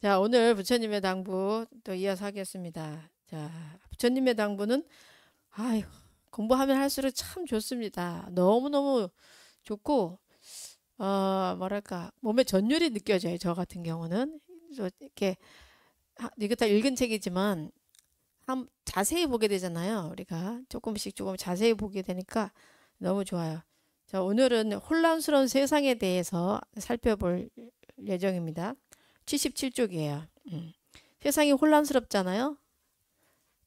자, 오늘 부처님의 당부 또 이어서 하겠습니다. 자, 부처님의 당부는, 아유, 공부하면 할수록 참 좋습니다. 너무너무 좋고, 뭐랄까, 몸에 전율이 느껴져요. 저 같은 경우는. 그래서 이렇게, 이거 다 읽은 책이지만, 자세히 보게 되잖아요. 우리가 조금씩 조금 자세히 보게 되니까 너무 좋아요. 자, 오늘은 혼란스러운 세상에 대해서 살펴볼 예정입니다. 77쪽이에요. 세상이 혼란스럽잖아요.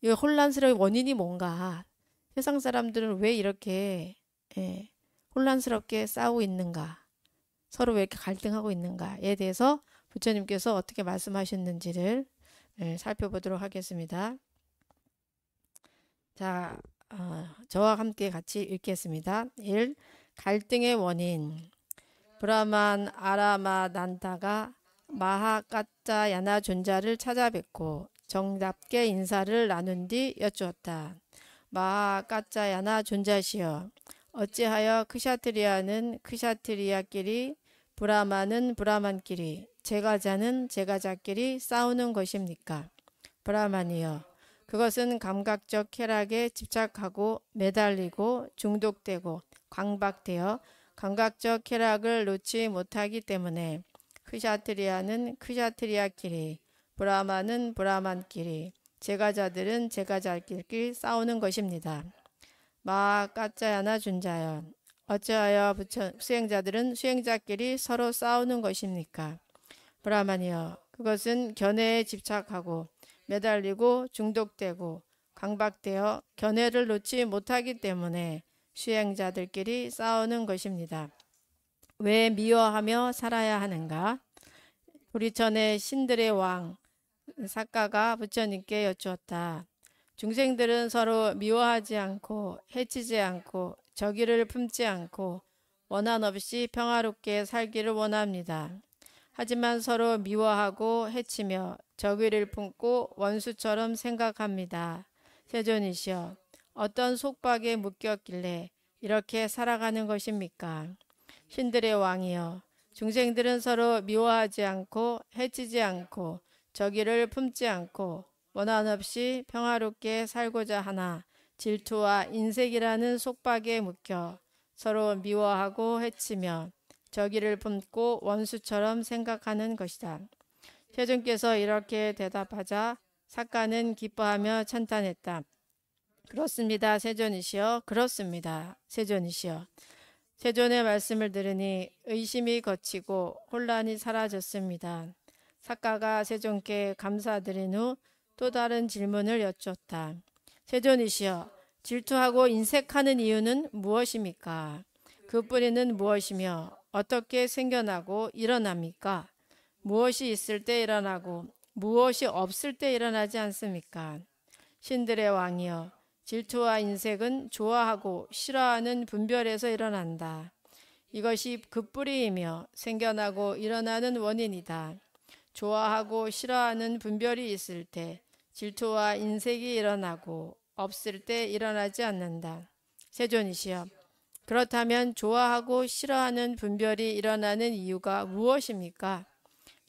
이 혼란스러운 원인이 뭔가? 세상 사람들은 왜 이렇게 예, 혼란스럽게 싸우고 있는가? 서로 왜 이렇게 갈등하고 있는가에 대해서 부처님께서 어떻게 말씀하셨는지를 살펴보도록 하겠습니다. 자, 저와 함께 같이 읽겠습니다. 1. 갈등의 원인. 브라만 아라마 난타가 마하까짜 야나 존자를 찾아뵙고 정답게 인사를 나눈 뒤 여쭈었다. 마하까짜 야나 존자시여, 어찌하여 크샤트리아는 크샤트리아끼리, 브라마는 브라만끼리, 제가자는 제가자끼리 싸우는 것입니까? 브라만이여, 그것은 감각적 쾌락에 집착하고 매달리고 중독되고 광박되어 감각적 쾌락을 놓지 못하기 때문에 크샤트리아는 크샤트리아끼리, 브라만은 브라만끼리, 제가자들은 제가자끼리 싸우는 것입니다. 마까짜야나 준자여, 어찌하여 수행자들은 수행자끼리 서로 싸우는 것입니까? 브라만이여, 그것은 견해에 집착하고 매달리고 중독되고 강박되어 견해를 놓지 못하기 때문에 수행자들끼리 싸우는 것입니다. 왜 미워하며 살아야 하는가? 우리 전에 신들의 왕 사가가 부처님께 여쭈었다. 중생들은 서로 미워하지 않고 해치지 않고 적의를 품지 않고 원한 없이 평화롭게 살기를 원합니다. 하지만 서로 미워하고 해치며 적의를 품고 원수처럼 생각합니다. 세존이시여, 어떤 속박에 묶였길래 이렇게 살아가는 것입니까? 신들의 왕이여, 중생들은 서로 미워하지 않고 해치지 않고 적의를 품지 않고 원한 없이 평화롭게 살고자 하나 질투와 인색이라는 속박에 묶여 서로 미워하고 해치며 적의를 품고 원수처럼 생각하는 것이다. 세존께서 이렇게 대답하자 사가는 기뻐하며 찬탄했다. 그렇습니다, 세존이시여. 그렇습니다, 세존이시여. 세존의 말씀을 들으니 의심이 거치고 혼란이 사라졌습니다. 사가가 세존께 감사드린 후 또 다른 질문을 여쭙다. 세존이시여, 질투하고 인색하는 이유는 무엇입니까? 그 뿌리는 무엇이며 어떻게 생겨나고 일어납니까? 무엇이 있을 때 일어나고 무엇이 없을 때 일어나지 않습니까? 신들의 왕이여, 질투와 인색은 좋아하고 싫어하는 분별에서 일어난다. 이것이 그 뿌리이며 생겨나고 일어나는 원인이다. 좋아하고 싫어하는 분별이 있을 때 질투와 인색이 일어나고 없을 때 일어나지 않는다. 세존이시여, 그렇다면 좋아하고 싫어하는 분별이 일어나는 이유가 무엇입니까?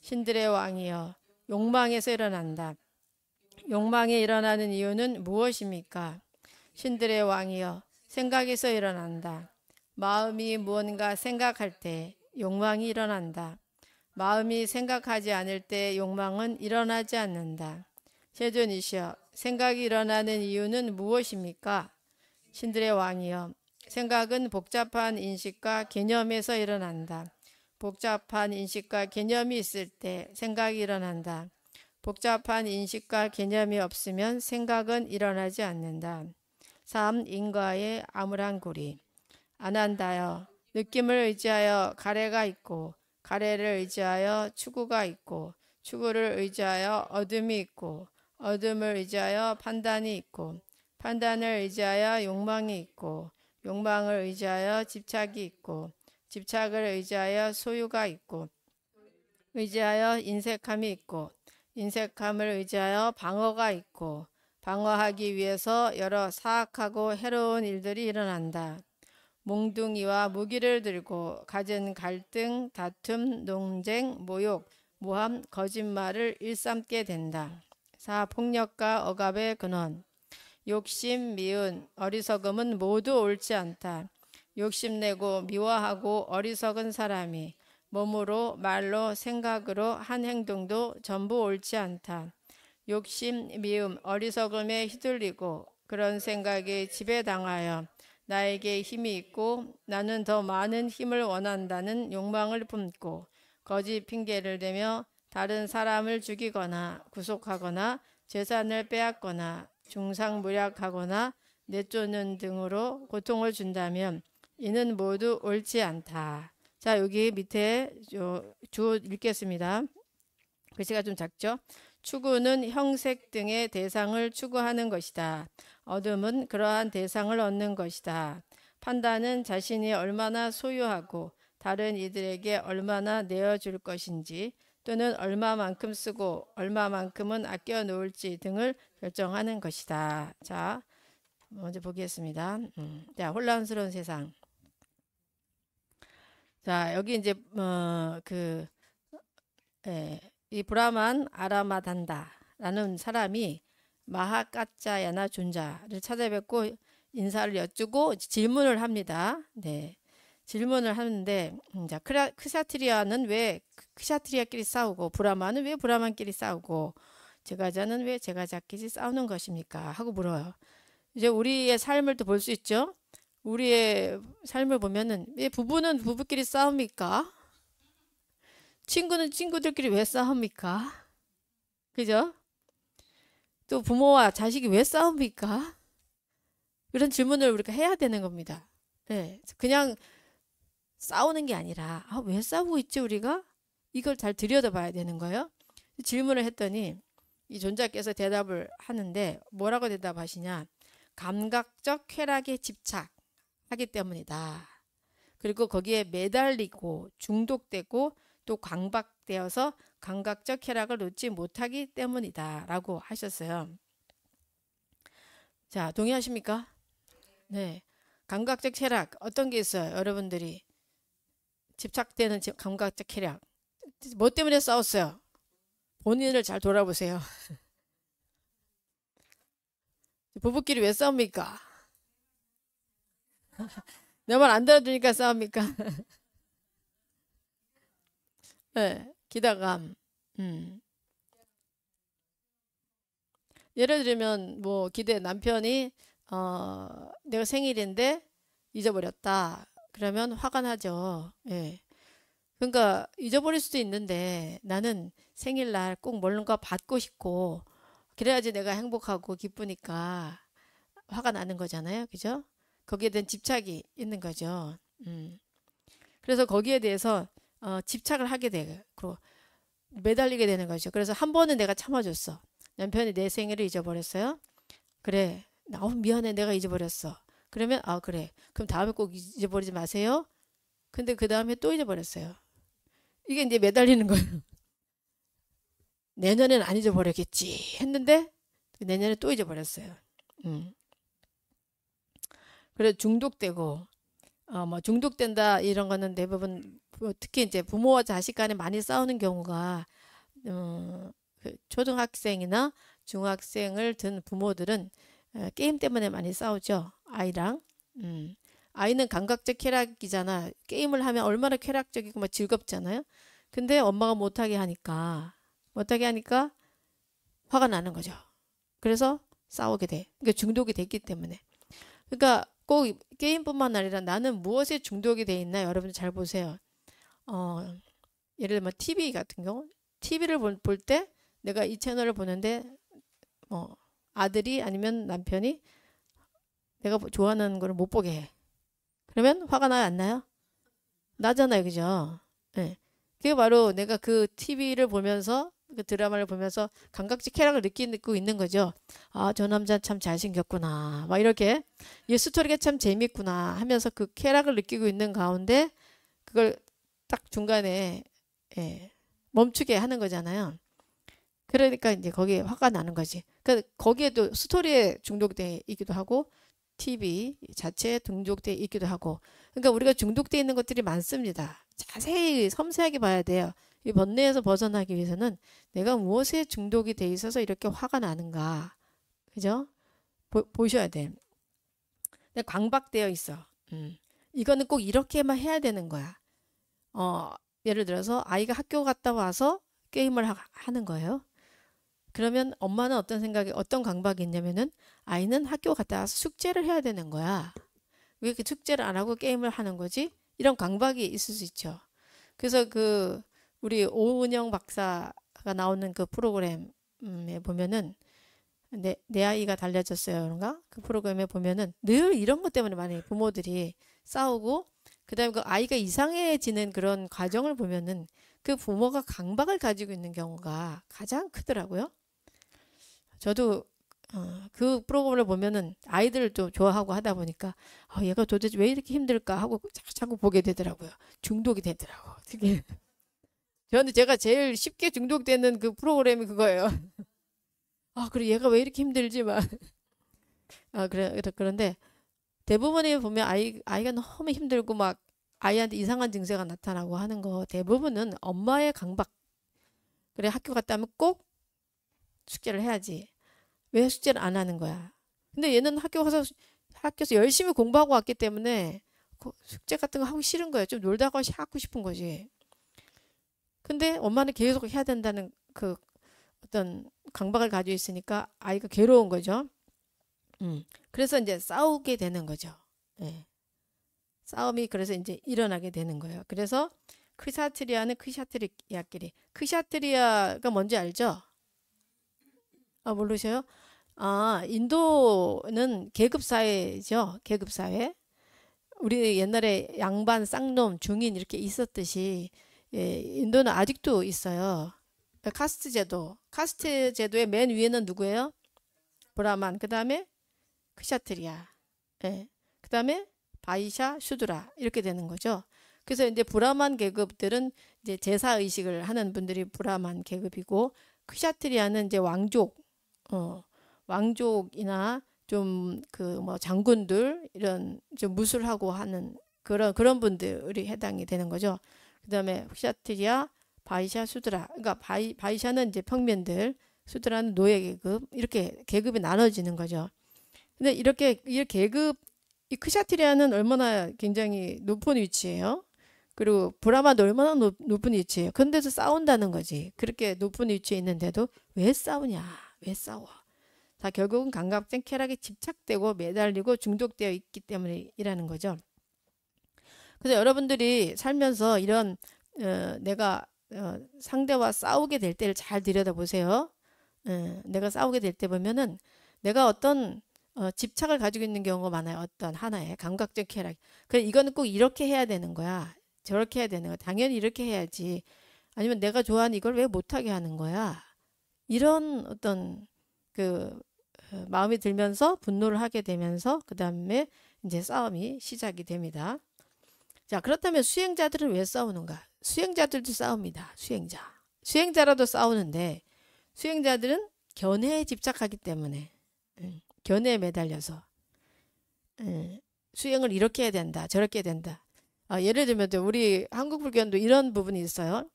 신들의 왕이여, 욕망에서 일어난다. 욕망이 일어나는 이유는 무엇입니까? 신들의 왕이여, 생각에서 일어난다. 마음이 무언가 생각할 때 욕망이 일어난다. 마음이 생각하지 않을 때 욕망은 일어나지 않는다. 세존이시여, 생각이 일어나는 이유는 무엇입니까? 신들의 왕이여, 생각은 복잡한 인식과 개념에서 일어난다. 복잡한 인식과 개념이 있을 때 생각이 일어난다. 복잡한 인식과 개념이 없으면 생각은 일어나지 않는다. 3. 인과의 암울한 고리. 아난다여, 느낌을 의지하여 가래가 있고 가래를 의지하여 추구가 있고 추구를 의지하여 어둠이 있고 어둠을 의지하여 판단이 있고 판단을 의지하여 욕망이 있고 욕망을 의지하여 집착이 있고 집착을 의지하여 소유가 있고 의지하여 인색함이 있고 인색함을 의지하여 방어가 있고 방어하기 위해서 여러 사악하고 해로운 일들이 일어난다. 몽둥이와 무기를 들고 갖은 갈등, 다툼, 논쟁, 모욕, 모함, 거짓말을 일삼게 된다. 4. 폭력과 억압의 근원. 욕심, 미운, 어리석음은 모두 옳지 않다. 욕심내고 미워하고 어리석은 사람이 몸으로, 말로, 생각으로 한 행동도 전부 옳지 않다. 욕심, 미움, 어리석음에 휘둘리고 그런 생각에 지배당하여 나에게 힘이 있고 나는 더 많은 힘을 원한다는 욕망을 품고 거짓 핑계를 대며 다른 사람을 죽이거나 구속하거나 재산을 빼앗거나 중상모략하거나 내쫓는 등으로 고통을 준다면 이는 모두 옳지 않다. 자, 여기 밑에 주 읽겠습니다. 글씨가 좀 작죠? 추구는 형색 등의 대상을 추구하는 것이다. 얻음은 그러한 대상을 얻는 것이다. 판단은 자신이 얼마나 소유하고 다른 이들에게 얼마나 내어줄 것인지 또는 얼마만큼 쓰고 얼마만큼은 아껴 놓을지 등을 결정하는 것이다. 자, 먼저 보겠습니다. 자, 혼란스러운 세상. 자, 여기 이제 이 브라만 아라마단다라는 사람이 마하카짜야나 존자를 찾아뵙고 인사를 여쭈고 질문을 합니다. 네, 질문을 하는데 자, 크샤트리아는 왜 크샤트리아끼리 싸우고 브라만은 왜 브라만끼리 싸우고 제가자는 왜 제가자끼리 싸우는 것입니까? 하고 물어요. 이제 우리의 삶을 또 볼 수 있죠. 우리의 삶을 보면은 왜 부부는 부부끼리 싸웁니까? 친구는 친구들끼리 왜 싸웁니까? 그죠? 또 부모와 자식이 왜 싸웁니까? 이런 질문을 우리가 해야 되는 겁니다. 네, 그냥 싸우는 게 아니라 왜 싸우고 있지 우리가? 이걸 잘 들여다봐야 되는 거예요. 질문을 했더니 이 존자께서 대답을 하는데 뭐라고 대답하시냐? 감각적 쾌락에 집착하기 때문이다. 그리고 거기에 매달리고 중독되고 또 광박되어서 감각적 쾌락을 놓지 못하기 때문이다 라고 하셨어요. 자, 동의하십니까? 네, 감각적 쾌락 어떤 게 있어요? 여러분들이 집착되는 감각적 쾌락 뭐 때문에 싸웠어요? 본인을 잘 돌아보세요. 부부끼리 왜 싸웁니까? 내 말 안 들어주니까 싸웁니까? 네, 기대감. 예를 들면 뭐 남편이 내가 생일인데 잊어버렸다. 그러면 화가 나죠. 예. 그러니까 잊어버릴 수도 있는데 나는 생일날 꼭 뭔가 받고 싶고 그래야지 내가 행복하고 기쁘니까 화가 나는 거잖아요. 그죠? 거기에 대한 집착이 있는 거죠. 그래서 거기에 대해서 집착을 하게 되고 매달리게 되는 거죠. 그래서 한 번은 내가 참아줬어. 남편이 내 생일을 잊어버렸어요. 그래. 미안해. 내가 잊어버렸어. 그러면 그래. 그럼 다음에 꼭 잊어버리지 마세요. 근데 그 다음에 또 잊어버렸어요. 이게 이제 매달리는 거예요. 내년엔 안 잊어버렸겠지 했는데 내년에 또 잊어버렸어요. 그래서 중독되고 뭐 중독된다 이런 거는 대부분 특히 이제 부모와 자식 간에 많이 싸우는 경우가 그 초등학생이나 중학생을 둔 부모들은 게임 때문에 많이 싸우죠. 아이랑. 아이는 감각적 쾌락이잖아. 게임을 하면 얼마나 쾌락적이고 막 즐겁잖아요. 근데 엄마가 못하게 하니까 화가 나는 거죠. 그래서 싸우게 돼. 그러니까 중독이 됐기 때문에. 그러니까 꼭 게임뿐만 아니라 나는 무엇에 중독이 돼 있나 여러분 잘 보세요. 예를 들면 TV 같은 경우 TV를 볼 때 내가 이 채널을 보는데 아들이 아니면 남편이 내가 좋아하는 거를 못 보게 해. 그러면 화가 나요, 안 나요? 나잖아요, 그죠? 네. 그게 바로 내가 그 TV를 보면서 그 드라마를 보면서 감각적 쾌락을 느끼고 있는 거죠. 저 남자 참 잘생겼구나. 막 이렇게 이 스토리가 참 재밌구나 하면서 그 쾌락을 느끼고 있는 가운데 그걸 딱 중간에 멈추게 하는 거잖아요. 그러니까 이제 거기에 화가 나는 거지. 그러니까 거기에도 스토리에 중독돼 있기도 하고 TV 자체에 중독돼 있기도 하고 그러니까 우리가 중독돼 있는 것들이 많습니다. 자세히 섬세하게 봐야 돼요. 이 번뇌에서 벗어나기 위해서는 내가 무엇에 중독이 돼 있어서 이렇게 화가 나는가. 그죠? 보셔야 돼. 광박되어 있어. 이거는 꼭 이렇게만 해야 되는 거야. 예를 들어서 아이가 학교 갔다 와서 게임을 하는 거예요. 그러면 엄마는 어떤 강박이 있냐면은 아이는 학교 갔다 와서 숙제를 해야 되는 거야. 왜 이렇게 숙제를 안 하고 게임을 하는 거지? 이런 강박이 있을 수 있죠. 그래서 우리 오은영 박사가 나오는 그 프로그램에 보면은 내 아이가 달라졌어요. 그런가? 그 프로그램에 보면은 늘 이런 것 때문에 많이 부모들이 싸우고 그다음에 그 아이가 이상해지는 그런 과정을 보면은 그 부모가 강박을 가지고 있는 경우가 가장 크더라고요. 저도 그 프로그램을 보면은 아이들을 또 좋아하고 하다 보니까 얘가 도대체 왜 이렇게 힘들까 하고 자꾸 보게 되더라고요. 중독이 되더라고. 되게 저는 제가 제일 쉽게 중독되는 그 프로그램이 그거예요. 그래 얘가 왜 이렇게 힘들지만 그런데 대부분에 보면 아이가 너무 힘들고 막 아이한테 이상한 증세가 나타나고 하는 거 대부분은 엄마의 강박. 그래 학교 갔다 오면 꼭 숙제를 해야지. 왜 숙제를 안 하는 거야? 근데 얘는 학교에서 열심히 공부하고 왔기 때문에 숙제 같은 거 하기 싫은 거예요. 좀 놀다가 하고 싶은 거지. 근데 엄마는 계속 해야 된다는 그 어떤 강박을 가지고 있으니까 아이가 괴로운 거죠. 그래서 이제 싸우게 되는 거죠. 네. 싸움이 그래서 이제 일어나게 되는 거예요. 그래서 크샤트리아는 크샤트리아끼리. 크샤트리아가 뭔지 알죠? 모르셔요? 인도는 계급사회죠. 계급사회. 우리 옛날에 양반, 쌍놈, 중인 이렇게 있었듯이 인도는 아직도 있어요. 카스트 제도. 카스트 제도의 맨 위에는 누구예요? 브라만. 그 다음에 크샤트리아. 그 다음에 바이샤, 슈드라. 이렇게 되는 거죠. 그래서 이제 브라만 계급들은 이제 제사 의식을 하는 분들이 브라만 계급이고, 크샤트리아는 이제 왕족이나 좀 장군들 이런 좀 무술하고 하는 그런 분들이 해당이 되는 거죠. 그다음에 흑샤트리아, 바이샤, 수드라. 그러니까 바이샤는 이제 평민들, 수드라는 노예 계급 이렇게 계급이 나눠지는 거죠. 근데 이렇게 이 계급 이 크샤트리아는 얼마나 굉장히 높은 위치예요. 그리고 브라마도 얼마나 높은 위치예요. 그런데도 싸운다는 거지. 그렇게 높은 위치에 있는데도 왜 싸우냐? 왜 싸워? 다 결국은 강박증 쾌락에 집착되고 매달리고 중독되어 있기 때문이라는 거죠. 그래서 여러분들이 살면서 이런 내가 상대와 싸우게 될 때를 잘 들여다보세요. 내가 싸우게 될 때 보면은 내가 어떤 집착을 가지고 있는 경우가 많아요. 어떤 하나의 감각적 쾌락. 그래 이거는 꼭 이렇게 해야 되는 거야. 저렇게 해야 되는 거야. 당연히 이렇게 해야지. 아니면 내가 좋아하는 이걸 왜 못하게 하는 거야. 이런 어떤 마음이 들면서 분노를 하게 되면서 그 다음에 이제 싸움이 시작이 됩니다. 자, 그렇다면 수행자들은 왜 싸우는가? 수행자들도 싸웁니다. 수행자라도 싸우는데 수행자들은 견해에 집착하기 때문에 견해에 매달려서 수행을 이렇게 해야 된다. 저렇게 해야 된다. 예를 들면 우리 한국 불교도 이런 부분이 있어요.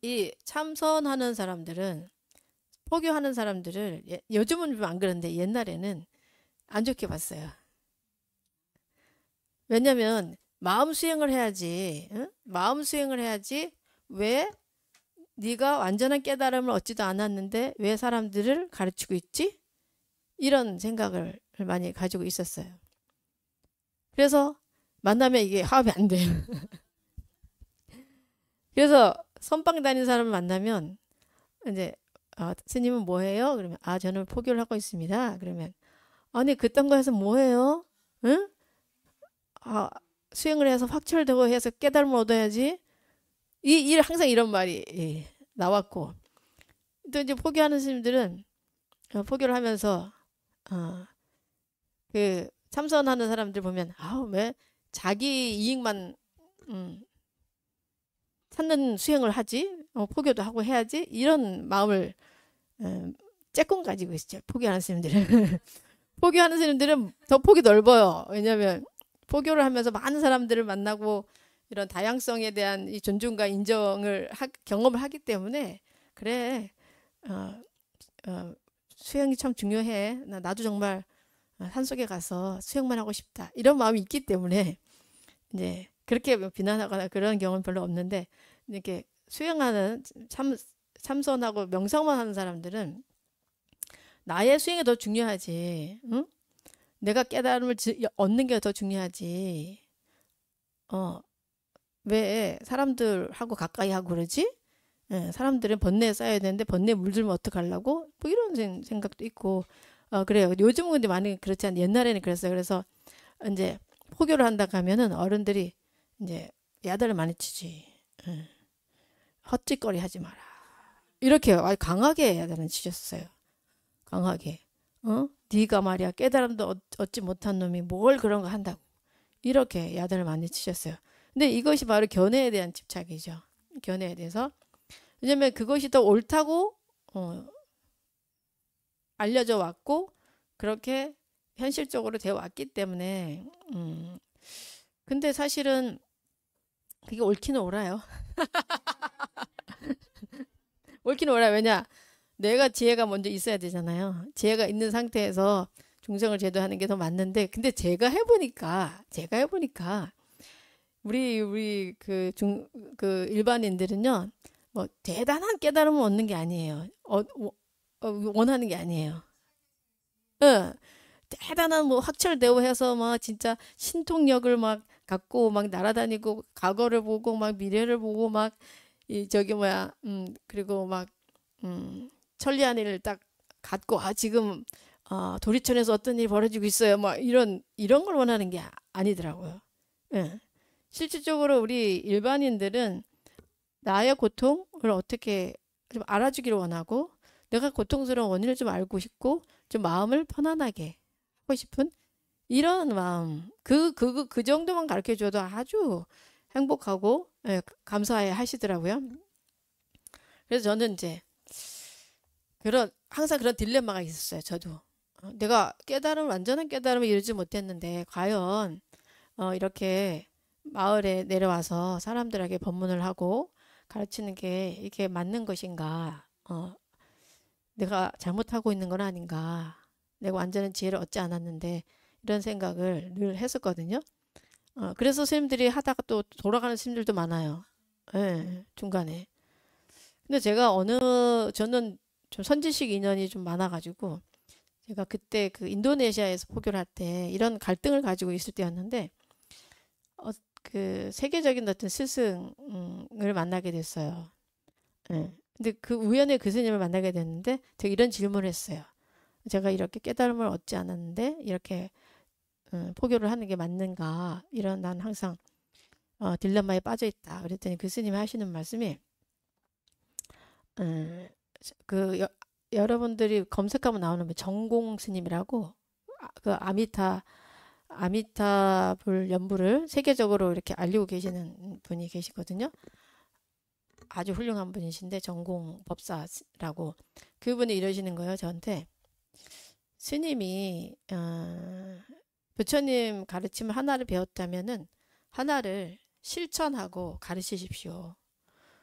이 참선하는 사람들은 포교하는 사람들을 요즘은 좀 안 그런데 옛날에는 안 좋게 봤어요. 왜냐면 마음 수행을 해야지. 마음 수행을 해야지. 왜 네가 완전한 깨달음을 얻지도 않았는데 왜 사람들을 가르치고 있지? 이런 생각을 많이 가지고 있었어요. 그래서 만나면 이게 화합이 안 돼요. 그래서 선방 다니는 사람을 만나면 이제 스님은 뭐 해요? 그러면 저는 포교를 하고 있습니다. 그러면 아니 그딴 거 해서 뭐 해요? 응? 수행을 해서 확철되고 해서 깨달음을 얻어야지. 항상 이런 말이 나왔고 또 이제 포교하는 스님들은 포교를 하면서 그 참선하는 사람들 보면 왜 자기 이익만 찾는 수행을 하지? 포교도 하고 해야지? 이런 마음을 쬐끔 가지고 있죠. 포교하는 스님들은. 포교하는 스님들은 더 폭이 넓어요. 왜냐하면 포교를 하면서 많은 사람들을 만나고 이런 다양성에 대한 이 존중과 인정을 경험을 하기 때문에 그래 어, 수영이 참 중요해. 나도 정말 산속에 가서 수영만 하고 싶다. 이런 마음이 있기 때문에 이제 그렇게 비난하거나 그런 경험은 별로 없는데 이렇게 수영하는 참선하고 명상만 하는 사람들은 나의 수행이 더 중요하지. 응? 내가 깨달음을 얻는 게 더 중요하지. 어, 왜 사람들하고 가까이 하고 그러지? 예, 사람들은 번뇌에 쌓여야 되는데 번뇌에 물들면 어떡하려고? 뭐 이런 생각도 있고. 그래요. 요즘은 근데 많이 그렇지 않아요. 옛날에는 그랬어요. 그래서 이제 포교를 한다 하면은 어른들이 이제 야단을 많이 치지. 예, 헛짓거리 하지 마라. 이렇게 아주 강하게 야단을 치셨어요. 강하게. 네가 말이야 깨달음도 얻지 못한 놈이 뭘 그런 거 한다고. 이렇게 야단을 많이 치셨어요. 근데 이것이 바로 견해에 대한 집착이죠. 견해에 대해서. 왜냐면 그것이 더 옳다고 알려져 왔고 그렇게 현실적으로 되어 왔기 때문에 근데 사실은 그게 옳기는 옳아요. 옳기는 옳아요. 왜냐? 내가 지혜가 먼저 있어야 되잖아요. 지혜가 있는 상태에서 중생을 제도하는 게 더 맞는데 근데 제가 해보니까 우리 그 일반인들은요. 뭐 대단한 깨달음을 얻는 게 아니에요. 원하는 게 아니에요. 예. 대단한 뭐 학철대오 해서 막 진짜 신통력을 막 갖고 막 날아다니고 과거를 보고 막 미래를 보고 막 이 저기 뭐야 그리고 막 천리안 일을 딱 갖고 지금 도리천에서 어떤 일이 벌어지고 있어요. 막 이런 걸 원하는 게 아니더라고요. 예. 실질적으로 우리 일반인들은 나의 고통을 어떻게 좀 알아주기를 원하고 내가 고통스러운 원인을 좀 알고 싶고 좀 마음을 편안하게 하고 싶은 이런 마음 그 정도만 가르쳐 줘도 아주 행복하고 예, 감사해 하시더라고요. 그래서 저는 이제 항상 그런 딜레마가 있었어요. 저도 내가 완전한 깨달음을 이루지 못했는데 과연 이렇게 마을에 내려와서 사람들에게 법문을 하고 가르치는 게 이게 맞는 것인가? 내가 잘못하고 있는 건 아닌가? 내가 완전한 지혜를 얻지 않았는데 이런 생각을 늘 했었거든요. 그래서 스님들이 하다가 또 돌아가는 스님들도 많아요. 예, 중간에. 근데 저는 좀 선지식 인연이 좀 많아가지고 제가 그때 그 인도네시아에서 포교를 할 때 이런 갈등을 가지고 있을 때였는데 어, 그 세계적인 어떤 스승을 만나게 됐어요. 예. 근데 그 우연히 그 스님을 만나게 됐는데 제가 이런 질문을 했어요. 제가 이렇게 깨달음을 얻지 않았는데 이렇게 포교를 하는 게 맞는가? 이런 난 항상 딜레마에 빠져 있다. 그랬더니 그 스님이 하시는 말씀이 음, 그 여러분들이 검색하면 나오는 정공 스님이라고 그 아미타불 연부를 세계적으로 이렇게 알리고 계시는 분이 계시거든요. 아주 훌륭한 분이신데 전공 법사라고 그분이 이러시는 거예요. 저한테 스님이 부처님 가르침 하나를 배웠다면은 하나를 실천하고 가르치십시오.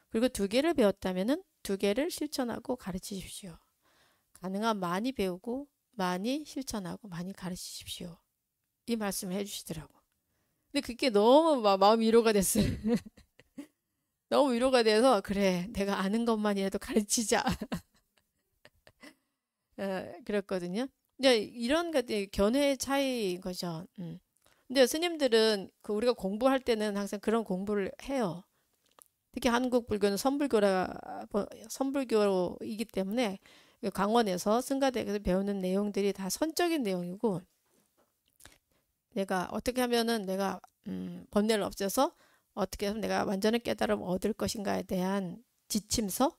그리고 두 개를 배웠다면은 두 개를 실천하고 가르치십시오. 가능한 많이 배우고 많이 실천하고 많이 가르치십시오. 이 말씀을 해주시더라고. 근데 그게 너무 마음 위로가 됐어요. 너무 위로가 돼서 그래 내가 아는 것만이라도 가르치자. 그랬거든요. 근데 이런 것들이 견해의 차이인 거죠. 근데 스님들은 그 우리가 공부할 때는 항상 그런 공부를 해요. 특히 한국 불교는 선불교이기 때문에 강원에서 승가대에서 배우는 내용들이 다 선적인 내용이고 내가 어떻게 하면은 내가 번뇌를 없애서 어떻게 하면 내가 완전한 깨달음을 얻을 것인가에 대한 지침서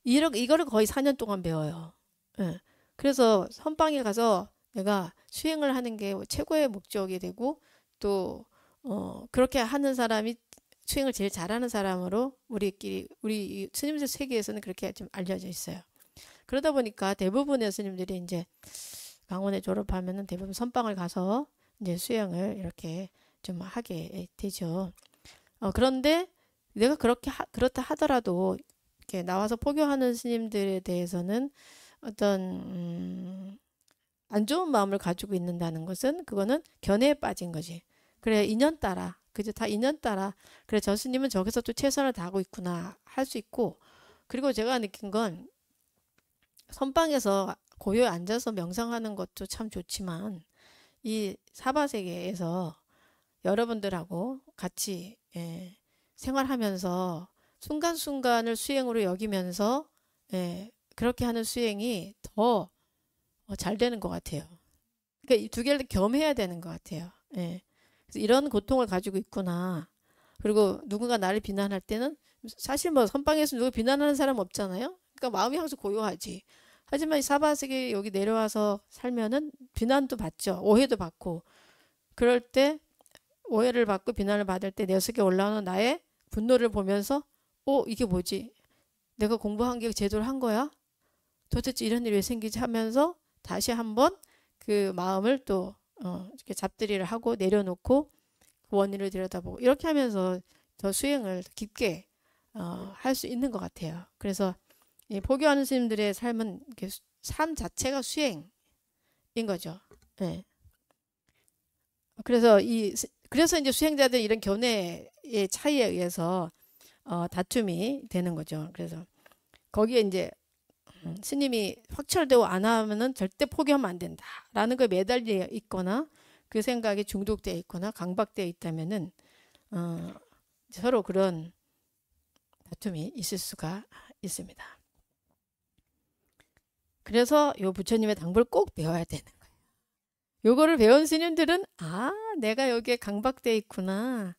이거를 거의 4년 동안 배워요. 예. 그래서 선방에 가서 내가 수행을 하는 게 최고의 목적이 되고 또 그렇게 하는 사람이 수행을 제일 잘하는 사람으로 우리 스님들 세계에서는 그렇게 좀 알려져 있어요. 그러다 보니까 대부분의 스님들이 이제 강원에 졸업하면은 대부분 선방을 가서 이제 수행을 이렇게 좀 하게 되죠. 그런데 내가 그렇다 하더라도 이렇게 나와서 포교하는 스님들에 대해서는 어떤 안 좋은 마음을 가지고 있는다는 것은 그거는 견해에 빠진 거지. 그래 인연 따라 그죠 다 인연 따라 그래 저 스님은 저기서 또 최선을 다하고 있구나 할 수 있고 그리고 제가 느낀 건 선방에서 고요에 앉아서 명상하는 것도 참 좋지만 이 사바세계에서 여러분들하고 같이 생활하면서 순간순간을 수행으로 여기면서 그렇게 하는 수행이 더 잘 되는 것 같아요. 그러니까 이 두 개를 겸해야 되는 것 같아요. 그래서 이런 고통을 가지고 있구나. 그리고 누군가 나를 비난할 때는 사실 뭐 선방에서 누구 비난하는 사람 없잖아요. 그러니까 마음이 항상 고요하지. 하지만 이 사바세계 여기 내려와서 살면은 비난도 받죠. 오해도 받고. 그럴 때 오해를 받고 비난을 받을 때 내 속에 올라오는 나의 분노를 보면서 이게 뭐지? 내가 공부한 게 제대로 한 거야? 도대체 이런 일이 왜 생기지 하면서 다시 한번 그 마음을 또 이렇게 잡들이를 하고 내려놓고 그 원인을 들여다보고 이렇게 하면서 더 수행을 깊게 할 수 있는 것 같아요. 그래서 이 포교하는 스님들의 삶은 삶 자체가 수행인 거죠. 네. 그래서 이제 수행자들 이런 견해의 차이에 의해서 다툼이 되는 거죠. 그래서 거기에 이제 스님이 확철되고 안 하면은 절대 포기하면 안 된다라는 거에 매달려 있거나 그 생각에 중독되어 있거나 강박되어 있다면은 서로 그런 다툼이 있을 수가 있습니다. 그래서 요 부처님의 당부를 꼭 배워야 되는 거예요. 요거를 배운 스님들은 내가 여기에 강박되어 있구나.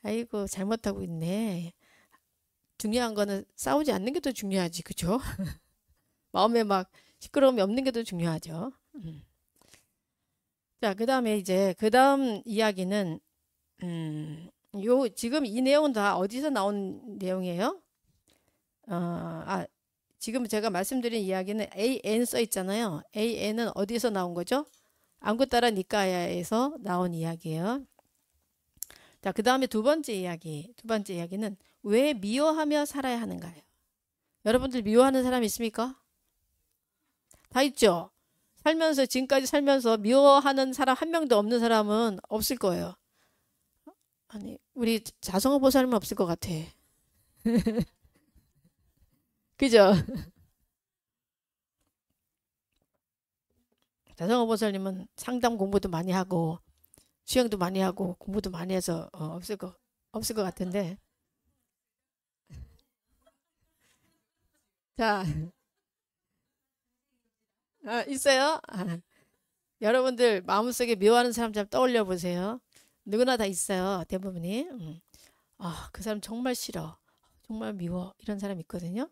아이고 잘못하고 있네. 중요한 거는 싸우지 않는 게 더 중요하지, 그죠? 마음에 막 시끄러움이 없는 게 더 중요하죠. 자, 그다음에 이제 그다음 이야기는 지금 이 내용은 다 어디서 나온 내용이에요? 지금 제가 말씀드린 이야기는 AN 써 있잖아요. AN은 어디서 나온 거죠? 안구따라 니까야에서 나온 이야기예요. 자, 그다음에 두 번째 이야기는 왜 미워하며 살아야 하는가요? 여러분들 미워하는 사람 있습니까? 다 있죠. 지금까지 살면서 미워하는 사람 한 명도 없는 사람은 없을 거예요. 아니, 우리 자성어 보살님은 없을 것 같아. 그죠? 자성어 보살님은 상담 공부도 많이 하고, 수행도 많이 하고, 공부도 많이 해서 없을 것 같은데. 자, 있어요? 여러분들 마음속에 미워하는 사람 좀 떠올려 보세요. 누구나 다 있어요. 대부분이. 그 사람 정말 싫어. 정말 미워. 이런 사람 있거든요.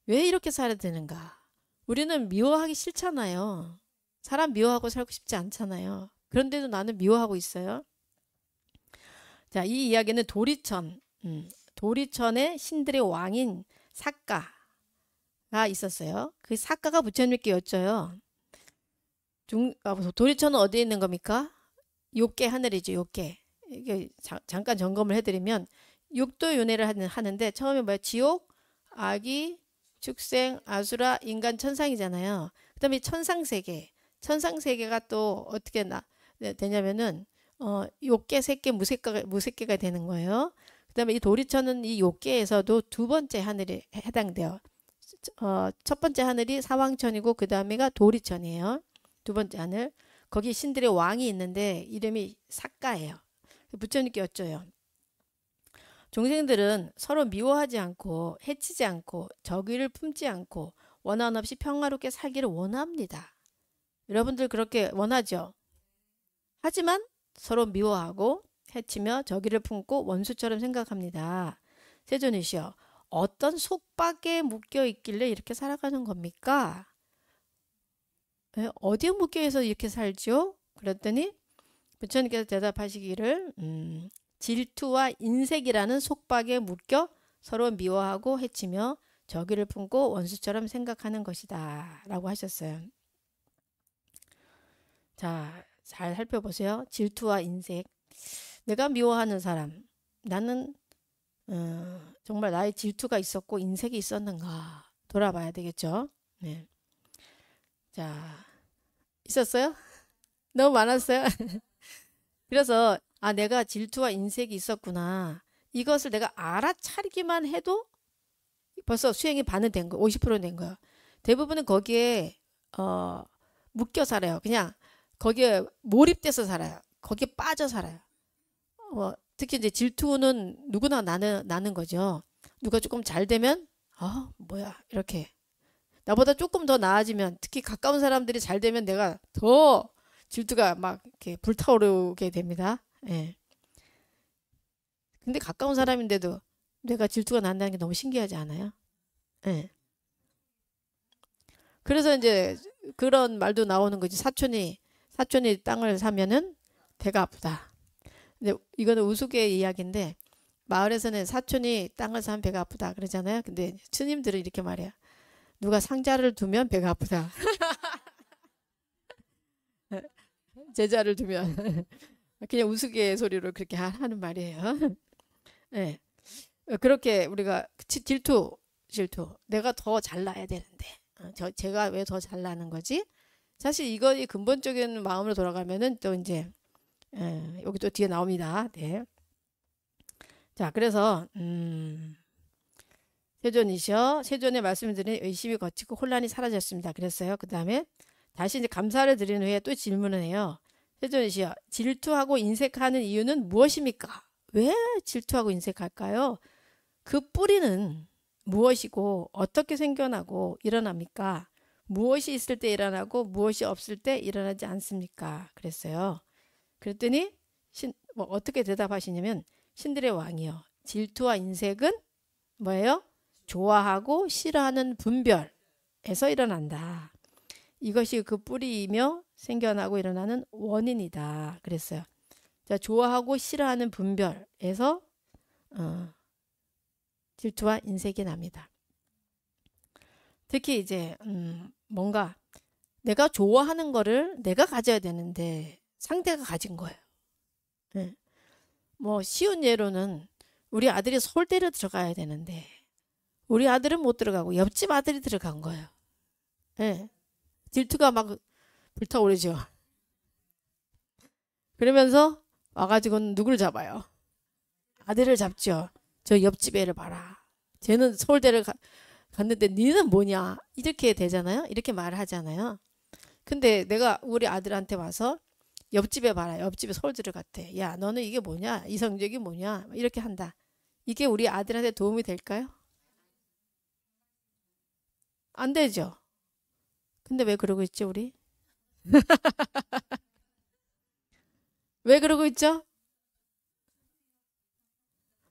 왜 이렇게 살아야 되는가? 우리는 미워하기 싫잖아요. 사람 미워하고 살고 싶지 않잖아요. 그런데도 나는 미워하고 있어요. 자, 이 이야기는 도리천의 신들의 왕인 사가가 있었어요. 그 사가가 부처님께 여쭤요. 도리천은 어디에 있는 겁니까? 욕계 하늘이죠. 욕계. 이게 잠깐 점검을 해드리면 육도윤회를 하는데 처음에 뭐야? 지옥, 아기, 축생, 아수라, 인간, 천상이잖아요. 그 다음에 천상세계가 또 어떻게 되냐면은 욕계, 색계, 무색계가 되는 거예요. 그 다음에 이 도리천은 이 욕계에서도 두 번째 하늘에 해당돼요. 첫 번째 하늘이 사왕천이고 그 다음에가 도리천이에요. 두 번째 하늘. 거기 신들의 왕이 있는데 이름이 사가예요. 부처님께 여쭤요. 종생들은 서로 미워하지 않고 해치지 않고 적의를 품지 않고 원한 없이 평화롭게 살기를 원합니다. 여러분들 그렇게 원하죠? 하지만 서로 미워하고 해치며 적의를 품고 원수처럼 생각합니다. 세존이시여, 어떤 속박에 묶여 있길래 이렇게 살아가는 겁니까? 어디에 묶여 있어서 이렇게 살죠? 그랬더니 부처님께서 대답하시기를 질투와 인색이라는 속박에 묶여 서로 미워하고 해치며 적의를 품고 원수처럼 생각하는 것이다 라고 하셨어요. 자, 잘 살펴보세요. 질투와 인색. 내가 미워하는 사람. 나는 정말 나의 질투가 있었고 인색이 있었는가 돌아봐야 되겠죠. 네. 자, 있었어요? 너무 많았어요. 그래서 내가 질투와 인색이 있었구나. 이것을 내가 알아차리기만 해도 벌써 수행이 반은 된 거, 50%는 된 거야. 대부분은 거기에 묶여 살아요. 그냥 거기에 몰입돼서 살아요. 거기에 빠져 살아요. 특히 이제 질투는 누구나 나는 거죠. 누가 조금 잘 되면 뭐야 이렇게 나보다 조금 더 나아지면 특히 가까운 사람들이 잘 되면 내가 더 질투가 막 이렇게 불타오르게 됩니다. 예. 근데 가까운 사람인데도 내가 질투가 난다는 게 너무 신기하지 않아요? 예. 그래서 이제 그런 말도 나오는 거지. 사촌이 땅을 사면은 배가 아프다. 근데 이거는 우스갯 이야기인데 마을에서는 사촌이 땅을 사면 배가 아프다 그러잖아요. 근데 스님들은 이렇게 말해요. 누가 상자를 두면 배가 아프다. 제자를 두면 그냥 우스갯소리로 그렇게 하는 말이에요. 네. 그렇게 우리가 질투. 내가 더 잘나야 되는데 제가 왜 더 잘나는 거지? 사실 이거 근본적인 마음으로 돌아가면은 또 이제 여기 또 뒤에 나옵니다. 네. 자, 그래서 세존의 말씀을 들으니 의심이 거치고 혼란이 사라졌습니다. 그랬어요. 그 다음에 다시 이제 감사를 드린 후에 또 질문을 해요. 세존이시여, 질투하고 인색하는 이유는 무엇입니까? 왜 질투하고 인색할까요? 그 뿌리는 무엇이고 어떻게 생겨나고 일어납니까? 무엇이 있을 때 일어나고 무엇이 없을 때 일어나지 않습니까? 그랬어요. 그랬더니 어떻게 대답하시냐면 신들의 왕이요. 질투와 인색은 뭐예요? 좋아하고 싫어하는 분별에서 일어난다. 이것이 그 뿌리이며 생겨나고 일어나는 원인이다. 그랬어요. 자, 좋아하고 싫어하는 분별에서 질투와 인색이 납니다. 특히 이제 뭔가 내가 좋아하는 거를 내가 가져야 되는데 상대가 가진 거예요. 네. 뭐 쉬운 예로는 우리 아들이 서울대를 들어가야 되는데 우리 아들은 못 들어가고 옆집 아들이 들어간 거예요. 네. 질투가 막 불타오르죠. 그러면서 와가지고는 누굴 잡아요? 아들을 잡죠. 저 옆집 애를 봐라. 쟤는 서울대를 갔는데 니는 뭐냐? 이렇게 되잖아요. 이렇게 말을 하잖아요. 근데 내가 우리 아들한테 와서 옆집에 봐라. 옆집에 서울대를 갔대. 야, 너는 이게 뭐냐? 이 성적이 뭐냐? 이렇게 한다. 이게 우리 아들한테 도움이 될까요? 안 되죠. 근데 왜 그러고 있죠, 우리? 왜 그러고 있죠?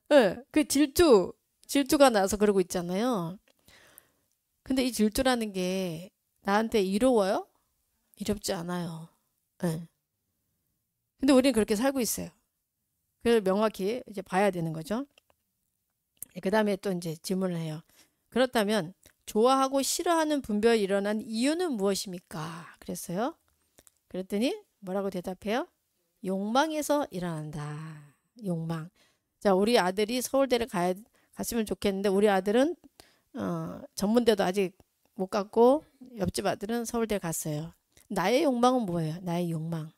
네, 그 질투가 나서 그러고 있잖아요. 근데 이 질투라는 게 나한테 이로워요? 이롭지 않아요. 네. 근데 우리는 그렇게 살고 있어요. 그걸 명확히 이제 봐야 되는 거죠. 그 다음에 또 이제 질문을 해요. 그렇다면 좋아하고 싫어하는 분별이 일어난 이유는 무엇입니까? 그랬어요. 그랬더니 뭐라고 대답해요? 욕망에서 일어난다. 욕망. 자, 우리 아들이 서울대를 갔으면 좋겠는데 우리 아들은 전문대도 아직 못 갔고 옆집 아들은 서울대 갔어요. 나의 욕망은 뭐예요? 나의 욕망.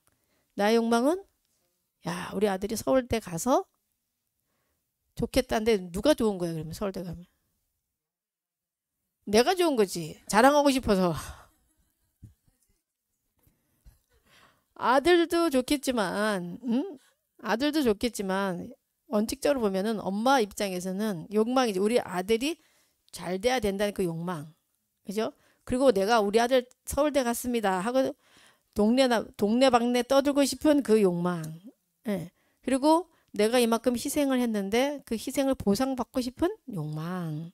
나의 욕망은 야, 우리 아들이 서울대 가서 좋겠다는데 누가 좋은 거야, 그러면 서울대 가면? 내가 좋은 거지. 자랑하고 싶어서. 아들도 좋겠지만, 아들도 좋겠지만, 원칙적으로 보면은 엄마 입장에서는 욕망이지. 우리 아들이 잘 돼야 된다는 그 욕망. 그죠? 그리고 내가 우리 아들 서울대 갔습니다 하고 동네방네 떠들고 싶은 그 욕망. 예. 그리고 내가 이만큼 희생을 했는데 그 희생을 보상받고 싶은 욕망.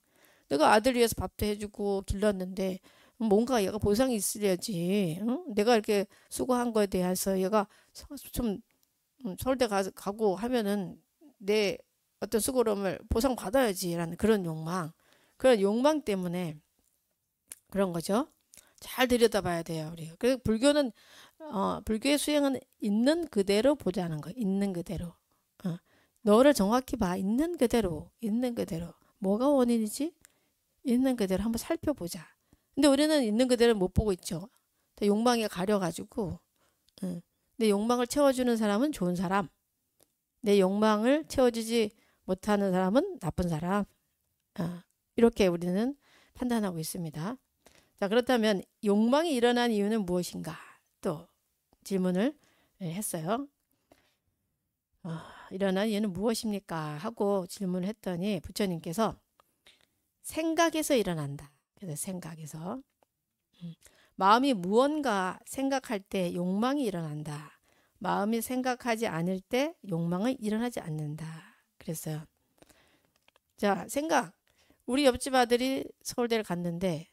내가 아들 위해서 밥도 해주고 길렀는데 뭔가 얘가 보상이 있어야지. 응? 내가 이렇게 수고한 거에 대해서 얘가 좀 서울대 가고 하면은 내 어떤 수고로움을 보상받아야지라는 그런 욕망. 그런 욕망 때문에 그런 거죠. 잘 들여다봐야 돼요, 우리. 그리고 불교의 수행은 있는 그대로 보자는 거예요. 있는 그대로. 너를 정확히 봐. 있는 그대로, 있는 그대로. 뭐가 원인이지? 있는 그대로 한번 살펴보자. 근데 우리는 있는 그대로 못 보고 있죠. 욕망에 가려가지고. 응. 내 욕망을 채워주는 사람은 좋은 사람. 내 욕망을 채워주지 못하는 사람은 나쁜 사람. 이렇게 우리는 판단하고 있습니다. 자, 그렇다면 욕망이 일어난 이유는 무엇인가? 또 질문을 했어요. 일어난 이유는 무엇입니까? 하고 질문을 했더니 부처님께서 생각에서 일어난다. 그래서 생각에서. 마음이 무언가 생각할 때 욕망이 일어난다. 마음이 생각하지 않을 때 욕망은 일어나지 않는다. 그랬어요. 자, 생각. 우리 옆집 아들이 서울대를 갔는데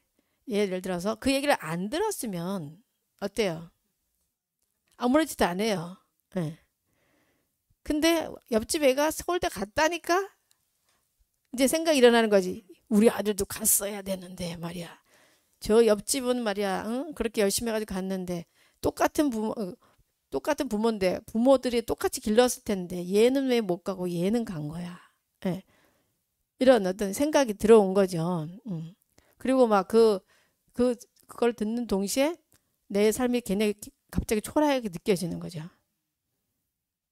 예를 들어서 그 얘기를 안 들었으면 어때요? 아무렇지도 않아요. 네. 근데 옆집 애가 서울대 갔다니까 이제 생각이 일어나는 거지. 우리 아들도 갔어야 되는데 말이야. 저 옆집은 말이야, 응? 그렇게 열심히 해가지고 갔는데 똑같은 부모인데 부모들이 똑같이 길렀을 텐데 얘는 왜 못 가고 얘는 간 거야. 예. 이런 어떤 생각이 들어온 거죠. 그리고 막 그걸 듣는 동시에 내 삶이 걔네 갑자기 초라하게 느껴지는 거죠.